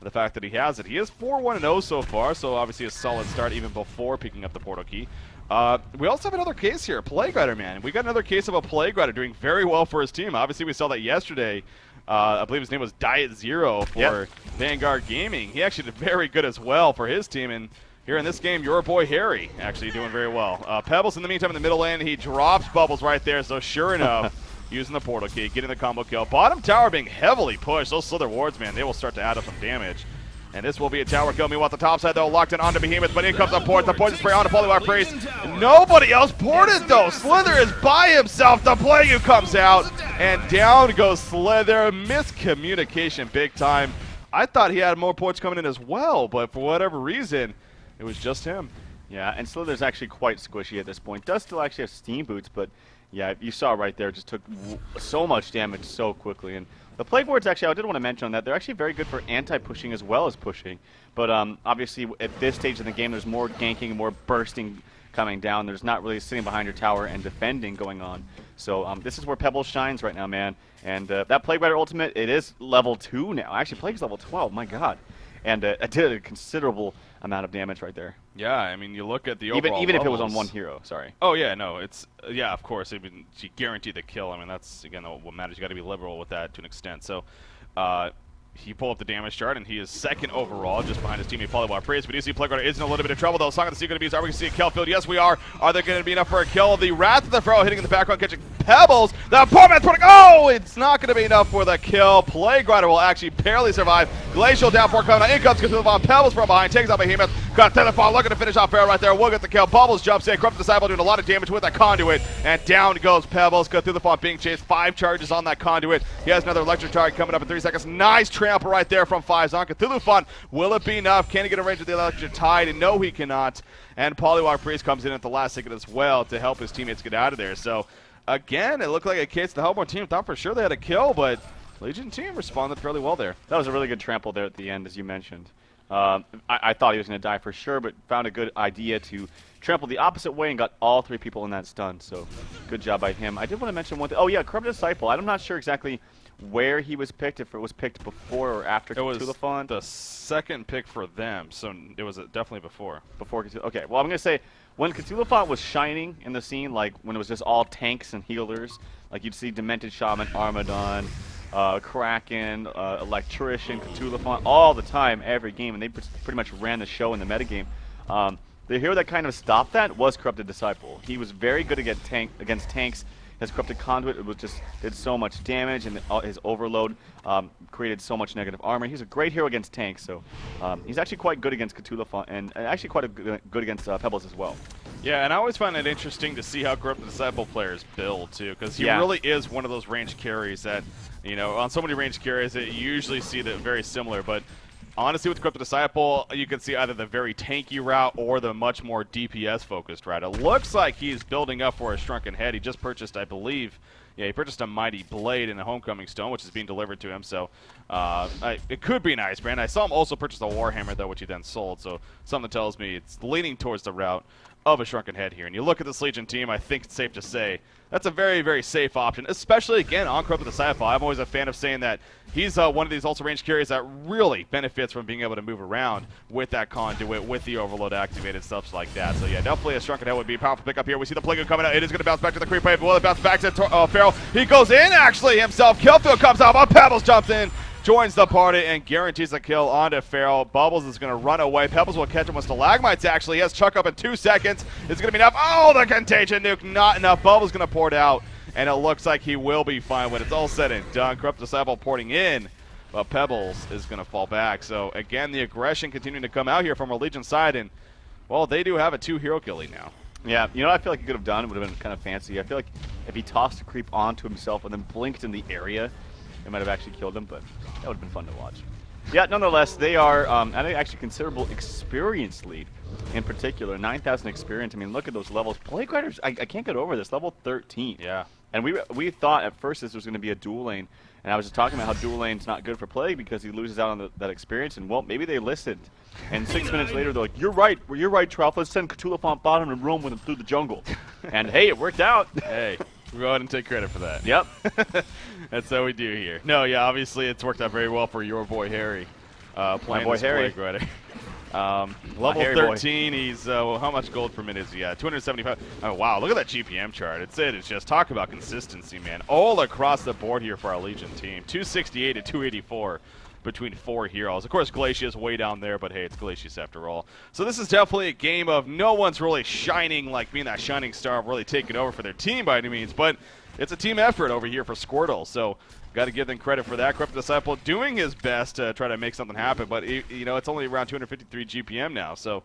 the fact that he has it. He is 4-1-0 so far, so obviously a solid start even before picking up the portal key. We also have another case here, Plague Rider, man. We got another case of a Plague Rider doing very well for his team. Obviously we saw that yesterday. I believe his name was Diet Zero for Vanguard Gaming. He actually did very good as well for his team, and here in this game, your boy Harry actually doing very well. Pebbles in the meantime in the middle lane, he drops Bubbles right there, so sure enough, using the portal key, getting the combo kill. Bottom tower being heavily pushed. Those Slither wards, man, they will start to add up some damage. And this will be a tower kill. Meanwhile, the top side, though, locked in onto Behemoth, but in comes the port. The poison spray onto Polywar Priest. Nobody else ported, though. Slither is by himself. The Plague comes out, and down goes Slither. Miscommunication big time. I thought he had more ports coming in as well, but for whatever reason, it was just him. Yeah, and Slither's actually quite squishy at this point. Does still actually have Steam Boots, but yeah, you saw right there, just took so much damage so quickly. And the Plague Wards, actually, I did want to mention on that, they're actually very good for anti-pushing as well as pushing. But obviously, at this stage in the game, there's more ganking, more bursting coming down. There's not really sitting behind your tower and defending going on. So this is where Pebbles shines right now, man. And that Plague Rider ultimate, it is level 2 now. Actually, Plague's level 12, my god. And it did a considerable amount of damage right there. Yeah, I mean, you look at the overall even if it was levels. on one hero, sorry. Oh, yeah, no, it's, yeah, of course. I mean, she guaranteed the kill. I mean, that's, again, what matters. You got to be liberal with that to an extent. So, he pulled up the damage chart, and he is second overall, just behind his teammate Polywar Priest. But you see Plague Rider is in a little bit of trouble, though. Song of the Sea going to be, are we going to see a kill field? Yes, we are. Are there going to be enough for a kill? The Wrath of the Pharaoh hitting in the background, catching Pebbles. The poor man's putting, oh, it's not going to be enough for the kill. Plague Rider will actually barely survive. Glacial downpour coming out. In comes Cthulhu. Pebbles from behind, takes out Behemoth. Got Telephone looking to finish off Pharaoh right there. We'll get the kill. Bubbles jumps in. Corrupt Disciple doing a lot of damage with that conduit. And down goes Pebbles. Cthulhu being chased. 5 charges on that conduit. He has another electric target coming up in 3 seconds. Nice trample right there from 5 on Cthulhu. Will it be enough? Can he get a range with the electric tide? And no, he cannot. And Polywar Priest comes in at the last second as well to help his teammates get out of there. So, again, it looked like a case the Hellborn team thought for sure they had a kill, but Legion team responded fairly well there. That was a really good trample there at the end, as you mentioned. I thought he was going to die for sure, but found a good idea to trample the opposite way and got all 3 people in that stun. So good job by him. I did want to mention one thing. Oh, yeah, Corrupt Disciple. I'm not sure exactly where he was picked, if it was picked before or after It was Cthulhu the second pick for them, so it was definitely before. before Cthulhu. Okay, well, I'm going to say when Cthulhu was shining in the scene, like when it was just all tanks and healers, like you'd see Demented Shaman, Armadon, Kraken, Electrician, Cthulhu all the time, every game, and they pretty much ran the show in the metagame. The hero that kind of stopped that was Corrupted Disciple. He was very good against tanks. His Corrupted Conduit did so much damage, and his Overload created so much negative armor. He's a great hero against tanks, so he's actually quite good against Cthulhu and actually quite good against Pebbles as well. Yeah, and I always find it interesting to see how Corrupted Disciple players build, too, because he really is one of those range carries that, you know, on so many range carries, you usually see that very similar, but honestly, with Corrupted Disciple, you can see either the very tanky route or the much more DPS-focused route. It looks like he's building up for a Shrunken Head. He just purchased, I believe, he purchased a Mighty Blade and a Homecoming Stone, which is being delivered to him, so it could be an Ice Brand. I saw him also purchase a Warhammer, though, which he then sold, so something tells me it's leaning towards the route of a Shrunken Head here. And you look at this Legion team, I think it's safe to say that's a very, very safe option, especially, again, on Corrupted Disciple. I'm always a fan of saying that he's one of these ultra range carries that really benefits from being able to move around with that conduit, with the overload activated, stuff like that. So, yeah, definitely a Shrunken Head would be a powerful pickup here. We see the Plague coming out. It is going to bounce back to the creep wave. Will it bounce back to Pharaoh? He goes in, actually, himself. Killfield comes out, but Pebbles jumps in, joins the party, and guarantees a kill onto Pharaoh. Bubbles is going to run away. Pebbles will catch him with Stalagmites, actually. He has Chuck up in 2 seconds. It's going to be enough. Oh, the Contagion Nuke, not enough. Bubbles going to pour it out, and it looks like he will be fine when it's all said and done. Corrupt Disciple porting in, but Pebbles is going to fall back. So, again, the aggression continuing to come out here from our Legion side, and, well, they do have a 2-hero kill lead now. Yeah, you know what I feel like he could have done? It would have been kind of fancy. I feel like if he tossed a creep onto himself and then blinked in the area, it might have actually killed him, but that would have been fun to watch. Yeah, nonetheless, they are, I think, actually considerable experience lead in particular. 9,000 experience. I mean, look at those levels. Plague Riders, I can't get over this. Level 13. Yeah. And we thought at first this was going to be a dual lane. And I was just talking about how dual lane's not good for Plague because he loses out on that experience. And, well, maybe they listened. And 6 minutes later, they're like, you're right, Trough. Let's send Cthulhu bottom and roam with him through the jungle. And, hey, it worked out. Hey. We'll go ahead and take credit for that. Yep. That's how we do here. No, yeah, obviously it's worked out very well for your boy Harry. Playing this Plague Rider. Level 13, boy. He's, how much gold per minute is he at? 275. Oh, wow, look at that GPM chart. It's just talk about consistency, man. All across the board here for our Legion team. 268 to 284. Between 4 heroes. Of course, Glacius way down there, but hey, it's Glacius after all. So this is definitely a game of no one's really shining, like being that shining star, really taking over for their team by any means, but it's a team effort over here for Squirtle, so got to give them credit for that. Corrupted Disciple doing his best to try to make something happen, but you know, it's only around 253 GPM now, so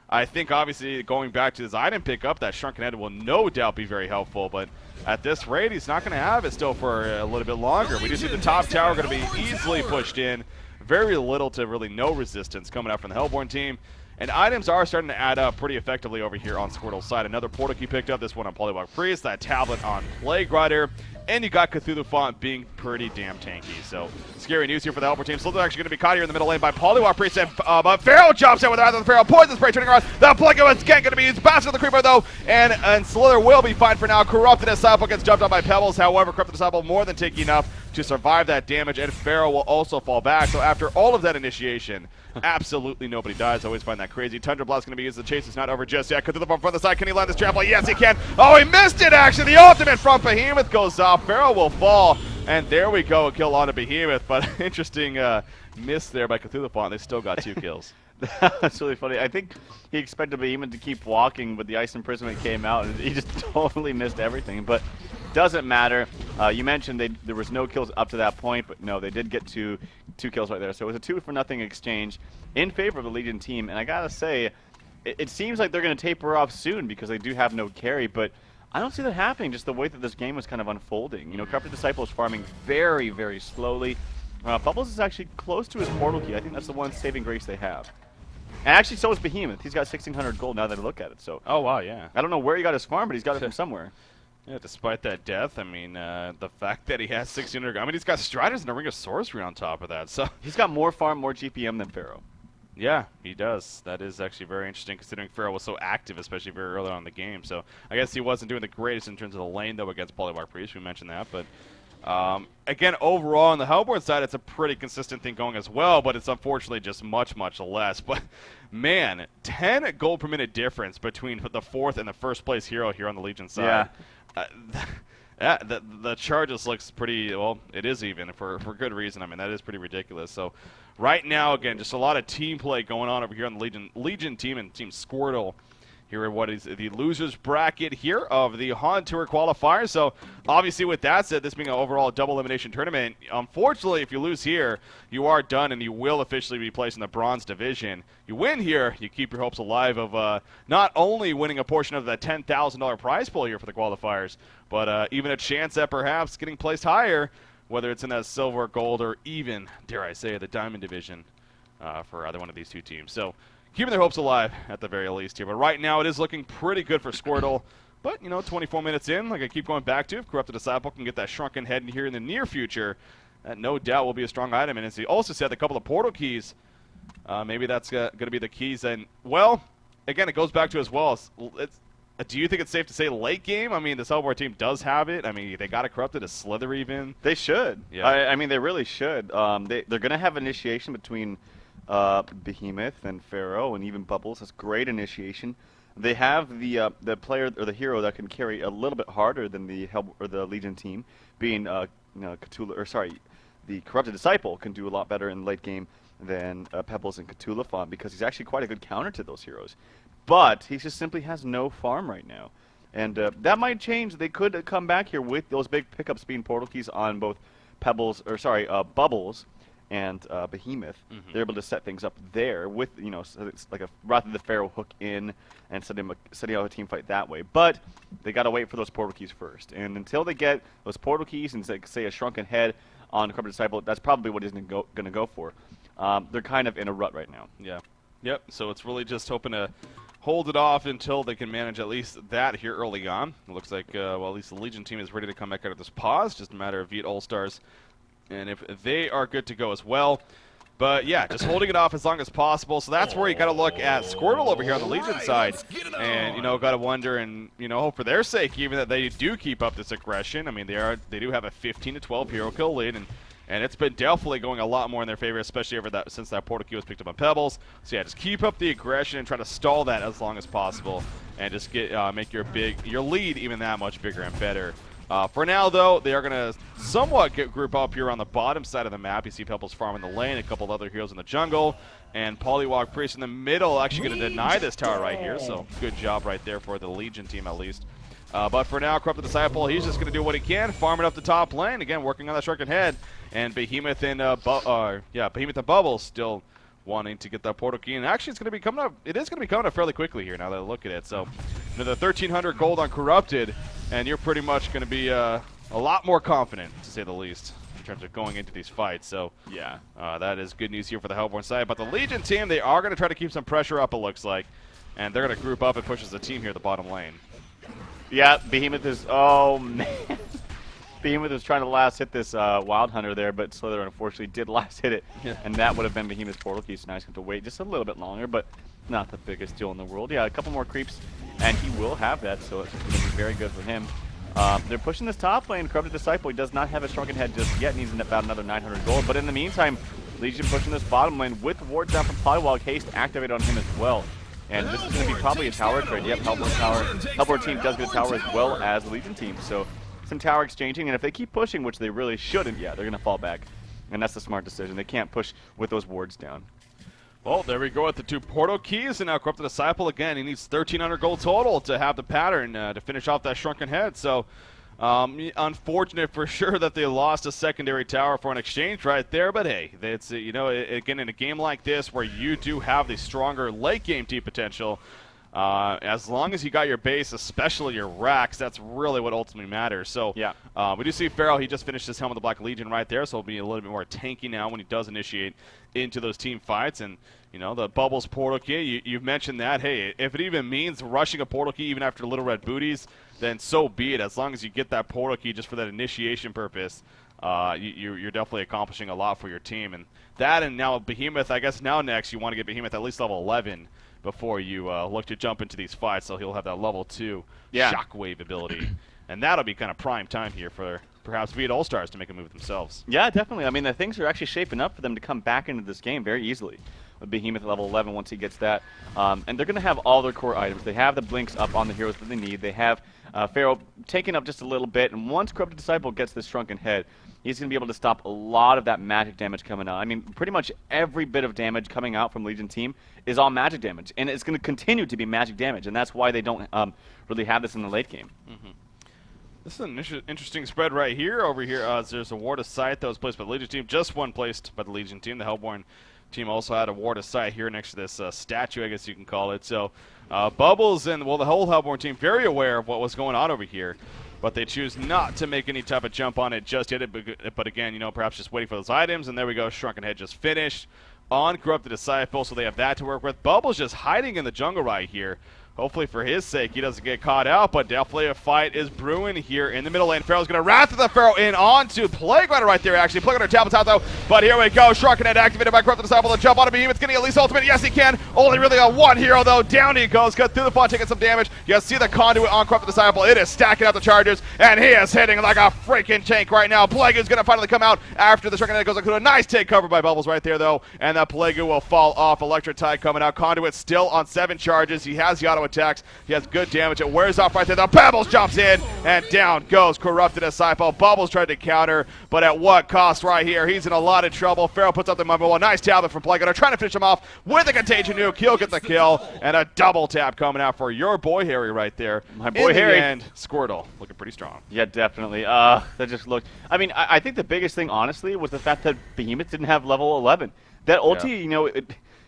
I think obviously going back to his item pickup, that Shrunken Head will no doubt be very helpful, but at this rate, he's not going to have it still for a little bit longer. We do see the top tower going to be easily pushed in. Very little to really no resistance coming out from the Hellborn team. And items are starting to add up pretty effectively over here on Squirtle's side. Another portal key picked up, this one on Polywog Priest, that tablet on Plague Rider, and you got Cthulhu Font being pretty damn tanky. So, scary news here for the Hellborn team. Slith's actually going to be caught here in the middle lane by Polywog Priest, and but Pharaoh jumps in with the Pharaoh, poison spray turning around. The Plague is again going to be used, bastard the Creeper though, and Slither will be fine for now. Corrupted Disciple gets jumped on by Pebbles, however, Corrupted Disciple more than taking enough to survive that damage, and Pharaoh will also fall back. So after all of that initiation, absolutely nobody dies. I always find that crazy. Tundra Blast going to be used. The chase is not over just yet. Cthulhu from the side. Can he land this trample? Yes, he can. Oh, he missed it, actually. The ultimate from Behemoth goes off. Pharaoh will fall. And there we go. A kill on to Behemoth. But interesting miss there by Cthulhu Font. They still got 2 kills. That's really funny. I think he expected Behemoth to keep walking, but the Ice Imprisonment came out, and he just totally missed everything. But doesn't matter. You mentioned there was no kills up to that point, but no, they did get two kills right there. So it was a 2-for-0 exchange in favor of the Legion team. And I gotta say, it seems like they're going to taper off soon because they do have no carry, but I don't see that happening, just the way that this game was kind of unfolding. You know, Corrupted Disciple is farming very, very slowly. Bubbles is actually close to his portal key. I think that's the one saving grace they have. And actually, so is Behemoth. He's got 1,600 gold now that I look at it. So oh, wow, yeah. I don't know where he got his farm, but he's got it from somewhere. Yeah, despite that death, I mean, the fact that he has 1,600, I mean, he's got Striders and a Ring of Sorcery on top of that. So he's got more farm, more GPM than Pharaoh. Yeah, he does. That is actually very interesting considering Pharaoh was so active, especially very early on in the game. So I guess he wasn't doing the greatest in terms of the lane, though, against Polywog Priest. We mentioned that, but Again, overall on the Hellborn side, it's a pretty consistent thing going as well, but it's unfortunately just much, much less. But man, 10 gold per minute difference between the 4th and the 1st place hero here on the Legion side. Yeah. The chart just looks pretty, well, it is even for good reason. I mean, that is pretty ridiculous. So right now, again, just a lot of team play going on over here on the Legion team and Team Squirtle. Here are what is the losers bracket here of the HoN Tour qualifiers. So obviously with that said, this being an overall double elimination tournament, unfortunately if you lose here, you are done and you will officially be placed in the bronze division. You win here, you keep your hopes alive of not only winning a portion of that $10,000 prize pool here for the qualifiers, but even a chance at perhaps getting placed higher, whether it's in that silver, gold, or even, dare I say, the diamond division for either one of these two teams. So keeping their hopes alive at the very least here. But right now it is looking pretty good for Squirtle. But, 24 minutes in, like I keep going back to, if Corrupted Disciple can get that shrunken head in here in the near future, that no doubt will be a strong item. And as he also said, a couple of portal keys, maybe that's going to be the keys. And, well, again, it goes back to as well. Do you think it's safe to say late game? I mean, the Hellborn team does have it. I mean, they got it corrupted, a Slither even. They should. Yeah. I mean, they really should. They're going to have initiation between Behemoth and Pharaoh and even Bubbles. That's great initiation. They have the player or the hero that can carry a little bit harder than the Legion team, being Cthulhu, or sorry, the Corrupted Disciple can do a lot better in late game than Pebbles and Cthulhu because he's actually quite a good counter to those heroes. But he just simply has no farm right now, and that might change. They could come back here with those big pickups being portal keys on both Bubbles and Behemoth. Mm-hmm. They're able to set things up there with, so it's like rather than the Pharaoh hook in and setting out a team fight that way. But they got to wait for those portal keys first. And until they get those portal keys and say a shrunken head on Corrupted Disciple, that's probably what he's going to go for. They're kind of in a rut right now. Yeah. Yep. So it's really just hoping to hold it off until they can manage at least that here early on. It looks like, well, at least the Legion team is ready to come back out of this pause. Just a matter of Viet All-Stars. And if they are good to go as well. But, yeah, just holding it off as long as possible. So that's where you got to look at Squirtle over here on the Legion side. And, got to wonder and, hope for their sake even that they do keep up this aggression. I mean, they do have a 15-12 hero kill lead. And it's been definitely going a lot more in their favor, especially since that portal key was picked up on Pebbles. So, yeah, just keep up the aggression and try to stall that as long as possible. And just make your lead even that much bigger and better. For now, though, they are going to somewhat group up here on the bottom side of the map. You see Pebbles farm in the lane, a couple of other heroes in the jungle, and Polywog Priest in the middle actually going to deny this tower right here. So good job right there for the Legion team at least. But for now, Corrupted Disciple, he's just going to do what he can, farming up the top lane. Again, working on that shrunken head. And Behemoth and Behemoth and Bubbles still wanting to get that portal key. And actually, it is going to be coming up fairly quickly here now that I look at it. So another 1,300 gold on Corrupted, and you're pretty much going to be a lot more confident, to say the least, in terms of going into these fights. So yeah, that is good news here for the Hellborn side. But the Legion team, they are going to try to keep some pressure up, it looks like. And they're going to group up and push as a team here at the bottom lane. Yeah, Behemoth is, oh man. Behemoth was trying to last hit this Wild Hunter there, but Slither unfortunately did last hit it, and that would have been Behemoth's portal key, so now he's going to wait just a little bit longer, but not the biggest deal in the world. Yeah, a couple more creeps, and he will have that, so it's going to be very good for him. They're pushing this top lane. Corrupted Disciple, he does not have a shrunken head just yet, needs about another 900 gold, but in the meantime, Legion pushing this bottom lane with wards down from Polywog, haste activated on him as well. And this is going to be probably a tower trade. Yep, Hellborn team does get a tower as well as the Legion team, so some tower exchanging, and if they keep pushing, which they really shouldn't, yeah, they're going to fall back. And that's the smart decision. They can't push with those wards down. Well, there we go with the two portal keys, and now Corrupted Disciple again. He needs 1,300 gold total to have the pattern to finish off that shrunken head. So, unfortunate for sure that they lost a secondary tower for an exchange right there. But hey, it's again in a game like this where you do have the stronger late game team potential. As long as you got your base, especially your racks, that's really what ultimately matters. So yeah, we do see Pharaoh. He just finished his Helm of the Black Legion right there, so he'll be a little bit more tanky now when he does initiate into those team fights. And the Bubbles portal key, you've mentioned that. Hey, if it even means rushing a portal key even after Little Red Booties, then so be it. As long as you get that portal key just for that initiation purpose, you're definitely accomplishing a lot for your team. And that, and now Behemoth, I guess now next you want to get Behemoth at least level 11 before you look to jump into these fights, so he'll have that level 2 shockwave ability. And that'll be kind of prime time here for perhaps be at All-Stars to make a move themselves. Yeah, definitely. I mean, the things are actually shaping up for them to come back into this game very easily. With Behemoth level 11 once he gets that. And they're going to have all their core items. They have the blinks up on the heroes that they need. They have Pharaoh taking up just a little bit. And once Corrupted Disciple gets this Shrunken Head, he's going to be able to stop a lot of that magic damage coming out. I mean, pretty much every bit of damage coming out from Legion team is all magic damage. And it's going to continue to be magic damage. And that's why they don't really have this in the late game. Mm-hmm. This is an interesting spread right here. Over here, there's a Ward of Sight that was placed by the Legion team. Just one placed by the Legion team. The Hellborn team also had a Ward of Sight here next to this statue, I guess you can call it. So Bubbles and, well, the whole Hellborn team very aware of what was going on over here, but they choose not to make any type of jump on it just yet. But again, you know, perhaps just waiting for those items. And there we go, Shrunken Head just finished on Corrupted Disciple, so they have that to work with. Bubbles just hiding in the jungle right here. Hopefully for his sake, he doesn't get caught out, but definitely a fight is brewing here in the middle lane. Pharaoh's going to wrath the Pharaoh in onto Plague Rider right there, actually. Plague Rider tablets out, though, but here we go. Shrunken Head activated by Corrupted Disciple to jump on a Behemoth, getting at least ultimate. Yes, he can. Only really got one hero, though. Down he goes. Cut through the fun, taking some damage. You see the conduit on Corrupted Disciple. It is stacking out the charges, and he is hitting like a freaking tank right now. Plague is going to finally come out after the Shrunken Head goes into a nice take cover by Bubbles right there, though, and that Plague will fall off. Electric Tide coming out. Conduit still on 7 charges. He has the auto attacks. He has good damage. It wears off right there. The Pebbles jumps in, and down goes Corrupted Disciple. Bubbles tried to counter, but at what cost right here? He's in a lot of trouble. Pharaoh puts up the number 1. Nice tablet from Plague Rider, trying to finish him off with a Contagion Nuke. He'll get the kill, and a double tap coming out for your boy Harry right there. My boy Harry. And Squirtle looking pretty strong. Yeah, definitely. That just looked... I mean, I think the biggest thing, honestly, was the fact that Behemoth didn't have level 11. That ulti, you know,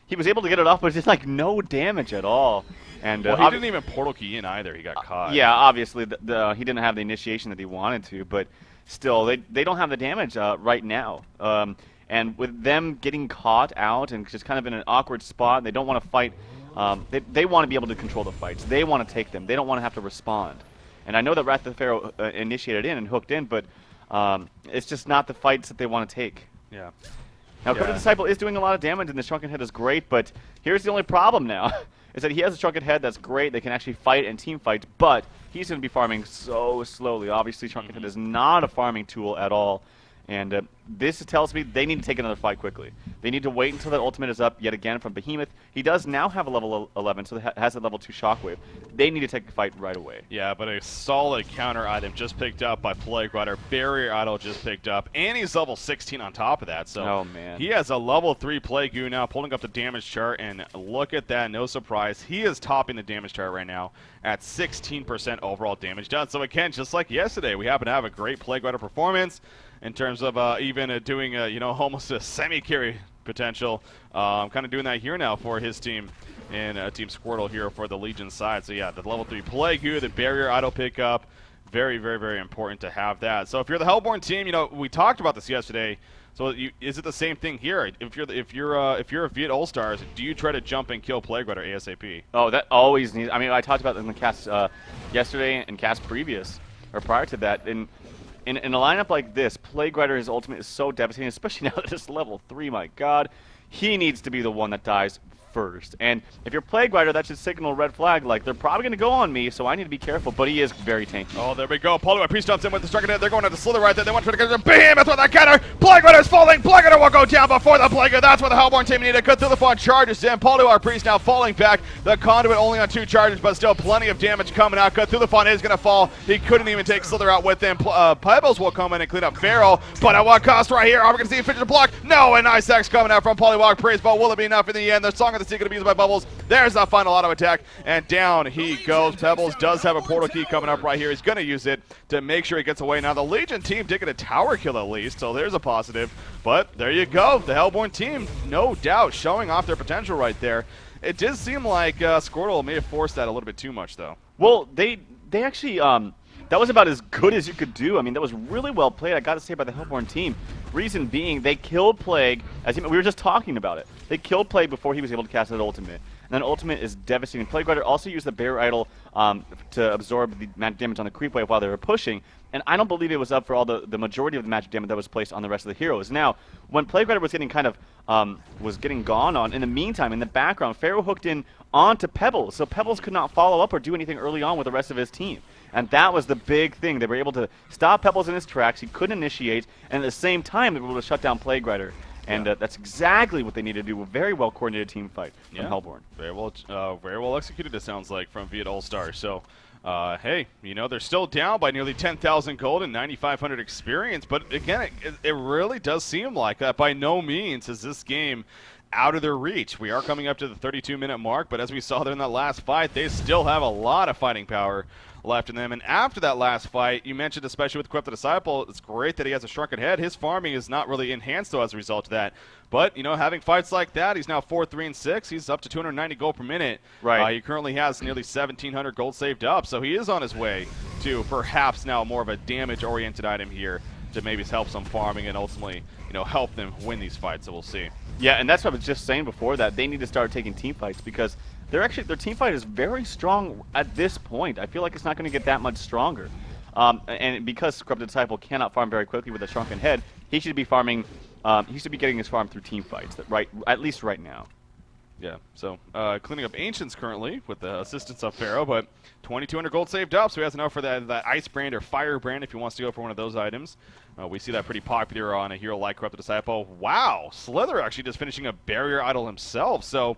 he was able to get it off, but it's just like no damage at all. And well, he didn't even portal key in either. He got caught. Yeah, obviously, he didn't have the initiation that he wanted to, but still, they don't have the damage right now. And with them getting caught out and just kind of in an awkward spot, they don't want to fight. They want to be able to control the fights. They want to take them. They don't want to have to respond. And I know that Wrath of the Pharaoh initiated in and hooked in, but it's just not the fights that they want to take. Yeah. Now, Corrupted Disciple is doing a lot of damage, and the Shrunken Head is great, but here's the only problem now. Is that he has a Shrunken Head that's great. They can actually fight and team fight, but he's going to be farming so slowly. Obviously, Shrunken Head is not a farming tool at all. And this tells me they need to take another fight quickly. They need to wait until that ultimate is up yet again from Behemoth. He does now have a level 11, so has a level 2 Shockwave. They need to take the fight right away. Yeah, but a solid counter item just picked up by Plague Rider. Barrier Idol just picked up, and he's level 16 on top of that. So oh, man. He has a level 3 Plague Goo now, pulling up the damage chart, and look at that, no surprise. He is topping the damage chart right now at 16% overall damage done. So again, just like yesterday, we happen to have a great Plague Rider performance in terms of even doing, you know, almost a semi-carry potential. Kind of doing that here now for his team and Team Squirtle here for the Legion side. So yeah, the level 3 Plague Goo, the Barrier Idol pickup, very, very, very important to have that. So if you're the Hellborn team, you know, we talked about this yesterday. So is it the same thing here? If you're a Viet All-Stars, do you try to jump and kill Plague Rider ASAP? Oh, that always needs. I mean, I talked about it in the cast yesterday and cast previous or prior to that. In a lineup like this, Plague Rider, his ultimate is so devastating, especially now that it's level 3. My God, he needs to be the one that dies first. And if you're Plague Rider, that should signal red flag, like they're probably going to go on me, so I need to be careful, but he is very tanky. Oh, there we go. Poliwag Priest jumps in with the Shrunken Head. They're going to the Slither right there. They want to try to get the Behemoth with that counter. Plague Rider's falling. Plague Rider will go down before the Plague Rider. That's what the Hellborn team needed. Cut through the front, charges in. Poliwag Priest now falling back. The Conduit only on 2 charges, but still plenty of damage coming out. Cut through the front is going to fall. He couldn't even take Slither out with him. Pebbles will come in and clean up Pharaoh, but at what cost right here? Are we going to see him finish the block? No, and nice X coming out from Poliwag Priest, but will it be enough in the end? The Song of the Sea going to be used by Bubbles. There's the final auto attack, and down he goes. Pebbles does have a portal key coming up right here. He's going to use it to make sure he gets away. Now, the Legion team did get a tower kill at least, so there's a positive. But there you go. The Hellborn team, no doubt, showing off their potential right there. It did seem like Squirtle may have forced that a little bit too much, though. Well, they actually, that was about as good as you could do. I mean, that was really well played, I got to say, by the Hellborn team. Reason being, they killed Plague, we were just talking about it. They killed Plague before he was able to cast that ultimate. And then ultimate is devastating. Plague Rider also used the Barrier Idol to absorb the magic damage on the creep wave while they were pushing. And I don't believe it was up for all the majority of the magic damage that was placed on the rest of the heroes. Now, when Plague was getting kind of was getting gone on, in the meantime, in the background, Pharaoh hooked in onto Pebbles, so Pebbles could not follow up or do anything early on with the rest of his team. And that was the big thing. They were able to stop Pebbles in his tracks. He couldn't initiate, and at the same time, they were able to shut down Plague Rider. And that's exactly what they need to do. A very well coordinated team fight from Hellborn. Very well executed. It sounds like from Viet All Star. So. Hey, you know, they're still down by nearly 10,000 gold and 9,500 experience, but again, it really does seem like that. By no means is this game out of their reach. We are coming up to the 32-minute mark, but as we saw there in that last fight, they still have a lot of fighting power left in them. And after that last fight, you mentioned, especially with Corrupt the Disciple, it's great that he has a shrunken head. His farming is not really enhanced, though, as a result of that. But, you know, having fights like that, he's now 4-3-6. He's up to 290 gold per minute. Right. He currently has nearly 1,700 gold saved up, so he is on his way to perhaps now more of a damage-oriented item here to maybe help some farming and ultimately, you know, help them win these fights. So we'll see. Yeah, and that's what I was just saying before, that they need to start taking team fights, because their team fight is very strong at this point. I feel like it's not going to get that much stronger. And because Corrupted Disciple cannot farm very quickly with a shrunken head, he should be farming. He should be getting his farm through team fights. At least right now. Yeah, so cleaning up Ancients currently with the assistance of Pharaoh, but 2,200 gold saved up, so he has enough for that Ice Brand or Fire Brand if he wants to go for one of those items. We see that pretty popular on a hero like Corrupted Disciple. Wow, Slither actually just finishing a Barrier Idol himself, so...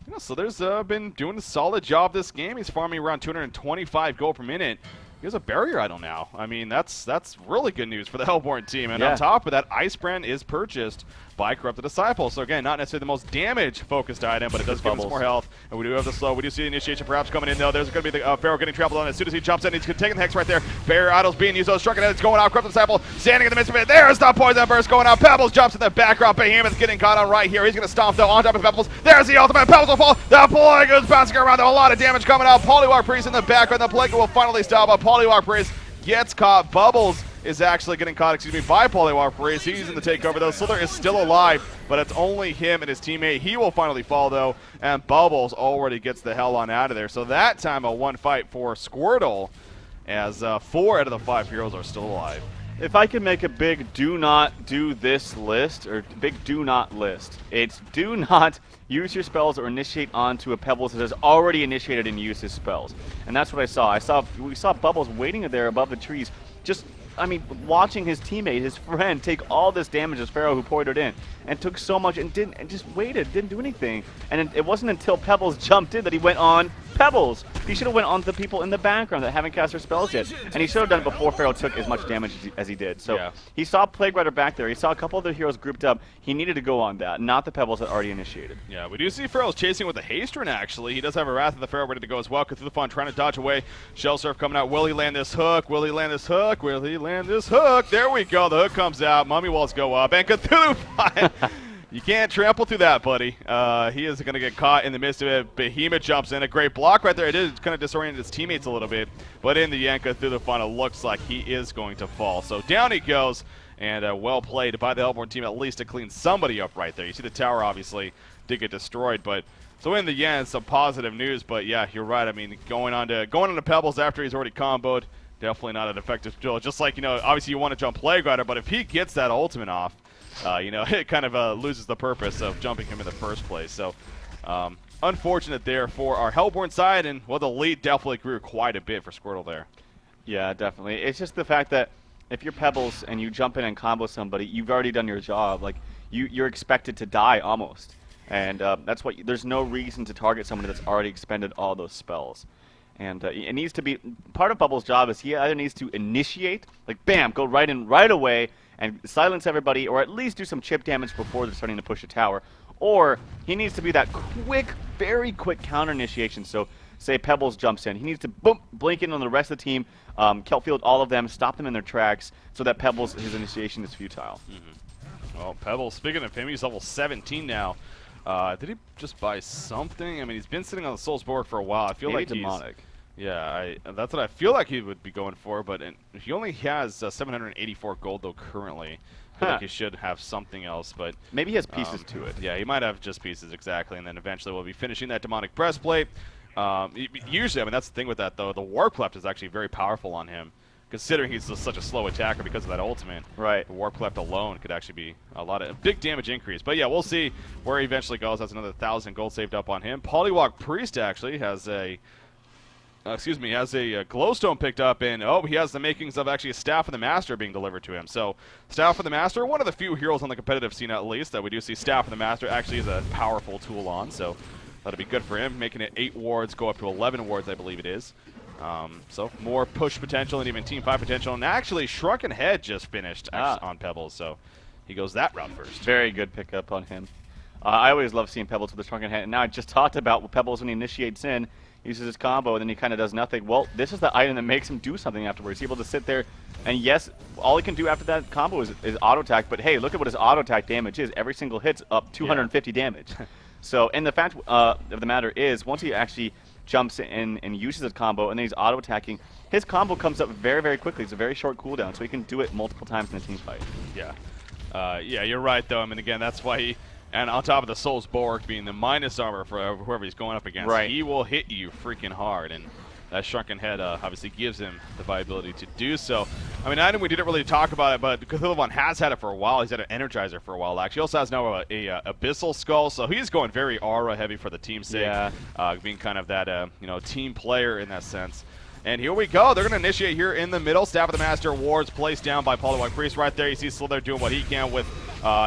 You know, Slither's been doing a solid job this game. He's farming around 225 gold per minute. He has a Barrier Idol now. I mean, that's really good news for the Hellborn team. And on top of that, Ice Brand is purchased by Corrupted Disciple. So again, not necessarily the most damage-focused item, but it does give us more health. And we do have the slow. We do see the initiation perhaps coming in, though. There's going to be the Pharaoh getting trampled on as soon as he jumps in. He's taking the Hex right there. Barrier Idol's being used. Shrunken Head is going out. Corrupted Disciple standing in the midst of it. There's the Poison Burst going out. Pebbles jumps in the background. Behemoth getting caught on right here. He's going to stomp, though, on top of Pebbles. There's the ultimate. Pebbles will fall. The Plague is bouncing around. There's a lot of damage coming out. Polywalk Priest in the background. The Plague will finally stop. But Polywalk Priest gets caught. Bubbles is actually getting caught, by Polywalk Priest. He's in the takeover, though. Slither is still alive, but it's only him and his teammate. He will finally fall, though, and Bubbles already gets the hell on out of there. So that time, a one fight for Squirtle, as 4 out of the 5 heroes are still alive. If I could make a big do not do this list, or big do not list, it's do not use your spells or initiate onto a Pebbles that has already initiated and used his spells. And that's what I saw. We saw Bubbles waiting there above the trees, just, I mean, watching his teammate, his friend, take all this damage as Pharaoh, who poured it in, and took so much and just waited, didn't do anything. And it wasn't until Pebbles jumped in that he went on Pebbles. He should have went on to the people in the background that haven't cast their spells yet. And he should have done it before Pharaoh took as much damage as he did. So he saw Plague Rider back there. He saw a couple of the heroes grouped up. He needed to go on that, not the Pebbles that already initiated. Yeah, we do see Pharaoh's chasing with the Hasterin, actually. He does have a Wrath of the Pharaoh ready to go as well. Cthulhu trying to dodge away. Shell Surf coming out. Will he land this hook? Will he land this hook? Will he land this hook? There we go. The hook comes out. Mummy Walls go up. And Cthulhu you can't trample through that, buddy. He is going to get caught in the midst of it. Behemoth jumps in. A great block right there. It is kind of disoriented his teammates a little bit. But in the end, Cthulhu looks like he is going to fall. So down he goes. And well played by the Hellborn team, at least to clean somebody up right there. You see the tower, obviously, did get destroyed. But so in the end, some positive news. But yeah, you're right. I mean, going on to Pebbles after he's already comboed, definitely not an effective drill. Just like, you know, obviously you want to jump Plague Rider, but if he gets that ultimate off, you know, it kind of loses the purpose of jumping him in the first place. So, unfortunate there for our Hellborn side, and, well, the lead definitely grew quite a bit for Squirtle there. Yeah, definitely. It's just the fact that if you're Pebbles and you jump in and combo somebody, you've already done your job. Like, you're expected to die almost. And that's what there's no reason to target somebody that's already expended all those spells. And it needs to be part of Bubbles' job is he either needs to initiate, like bam, go right in right away and silence everybody, or at least do some chip damage before they're starting to push a tower, or he needs to be that quick, very quick counter initiation. So say Pebbles jumps in, he needs to boom, blink in on the rest of the team, Keltfield all of them, stop them in their tracks, so that Pebbles, his initiation is futile. Well, Pebbles, speaking of him, he's level 17 now. Did he just buy something? I mean, he's been sitting on the Souls board for a while. I feel like demonic. Yeah, that's what I feel like he would be going for, but he only has 784 gold, though, currently. I feel like he should have something else, but... Maybe he has pieces to it. Yeah, he might have just pieces, exactly, and then eventually we'll be finishing that Demonic Breastplate. Usually, I mean, that's the thing with that, though. The Warp Cleft is actually very powerful on him, considering he's just such a slow attacker because of that ultimate. Right. The Warp Cleft alone could actually be a lot of big damage increase. But yeah, we'll see where he eventually goes. That's another 1,000 gold saved up on him. Polywalk Priest actually has a glowstone picked up, and he has the makings of actually a Staff of the Master being delivered to him. So Staff of the Master, one of the few heroes on the competitive scene at least that we do see Staff of the Master actually is a powerful tool on. So that'll be good for him, making it 8 wards, go up to 11 wards, I believe it is. So more push potential and even team fight potential. And actually, Shrunken Head just finished on Pebbles, so he goes that route first. Very good pickup on him. I always love seeing Pebbles with the Shrunken Head. And now I just talked about Pebbles when he initiates in, uses his combo, and then he kind of does nothing. Well, this is the item that makes him do something afterwards. He's able to sit there, and yes, all he can do after that combo is auto attack. But hey, look at what his auto attack damage is. Every single hit's up 250 damage. So, and the fact of the matter is, once he actually jumps in and uses his combo, and then he's auto attacking, his combo comes up very, very quickly. It's a very short cooldown, so he can do it multiple times in a team fight. Yeah. Yeah, you're right, though. I mean, again, that's why he. And on top of the Soul's Borg being the minus armor for whoever he's going up against, right, he will hit you freaking hard. And that Shrunken Head obviously gives him the viability to do so. I mean, I know we didn't really talk about it, but Cthulhu has had it for a while. He's had an Energizer for a while, actually. He also has now a Abyssal Skull, so he's going very aura heavy for the team's sake, being kind of that team player in that sense. And here we go. They're going to initiate here in the middle. Staff of the Master wards placed down by Polywalk Priest right there. You see Slither doing what he can with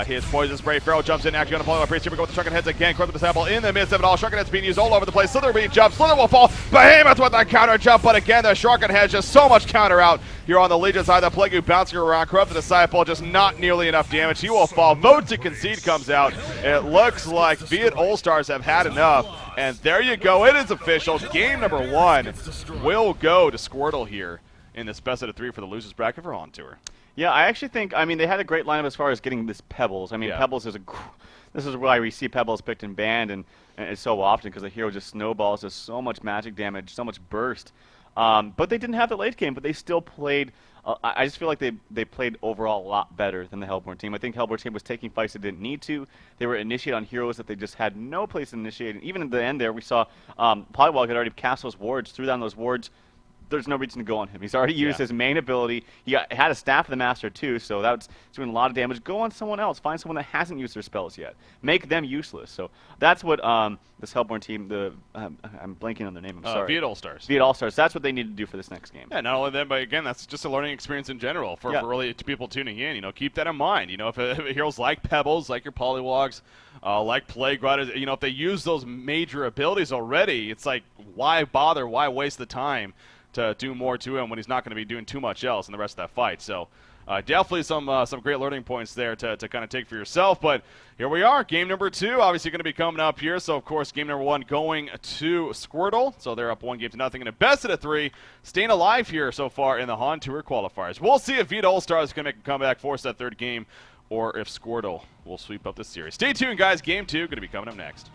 his Poison Spray. Pharaoh jumps in actually on the Polywalk Priest. Here we go with the Shrunken Heads again. Corrupt the sample in the midst of it all. Shrunken Heads being used all over the place. Slither being jumped. Slither will fall. Behemoth with that counter jump. But again, the Shrunken Heads just so much counter out here on the Legion side. The Plague bouncing around. Corrupt the Disciple just not nearly enough damage. He will fall. Vote to Concede comes out. It looks like Viet All-Stars have had enough. And there you go. It is official. Game number 1 will go to Squirtle here in this best out of 3 for the losers bracket for HoN Tour. Yeah, I actually think, I mean, they had a great lineup as far as getting this Pebbles. I mean, Pebbles is this is why we see Pebbles picked and banned and so often, because the hero just snowballs, does so much magic damage, so much burst. But they didn't have the late game, but they still played. I just feel like they played overall a lot better than the Hellborn team. I think Hellborn team was taking fights they didn't need to. They were initiating on heroes that they just had no place to initiate. And even at the end there, we saw Polywalk had already cast those wards, threw down those wards. There's no reason to go on him. He's already used his main ability. He had a Staff of the Master too, so that's doing a lot of damage. Go on someone else. Find someone that hasn't used their spells yet. Make them useless. So that's what this Hellborn team, I'm blanking on their name, I'm sorry. Viet All-Stars. Viet All-Stars. That's what they need to do for this next game. Yeah, not only that, but again, that's just a learning experience in general for really people tuning in. Keep that in mind. If heroes like Pebbles, like your Polywalks, like Plague Riders, if they use those major abilities already, it's like, why bother? Why waste the time to do more to him when he's not going to be doing too much else in the rest of that fight? So definitely some great learning points there to kind of take for yourself. But here we are, game number 2 obviously going to be coming up here. So of course game number 1 going to Squirtle. So they're up 1-0 in a best of 3, staying alive here so far in the HoN Tour qualifiers. We'll see if Viet All-Stars can make a comeback, force that 3rd game, or if Squirtle will sweep up this series. Stay tuned, guys. Game 2 going to be coming up next.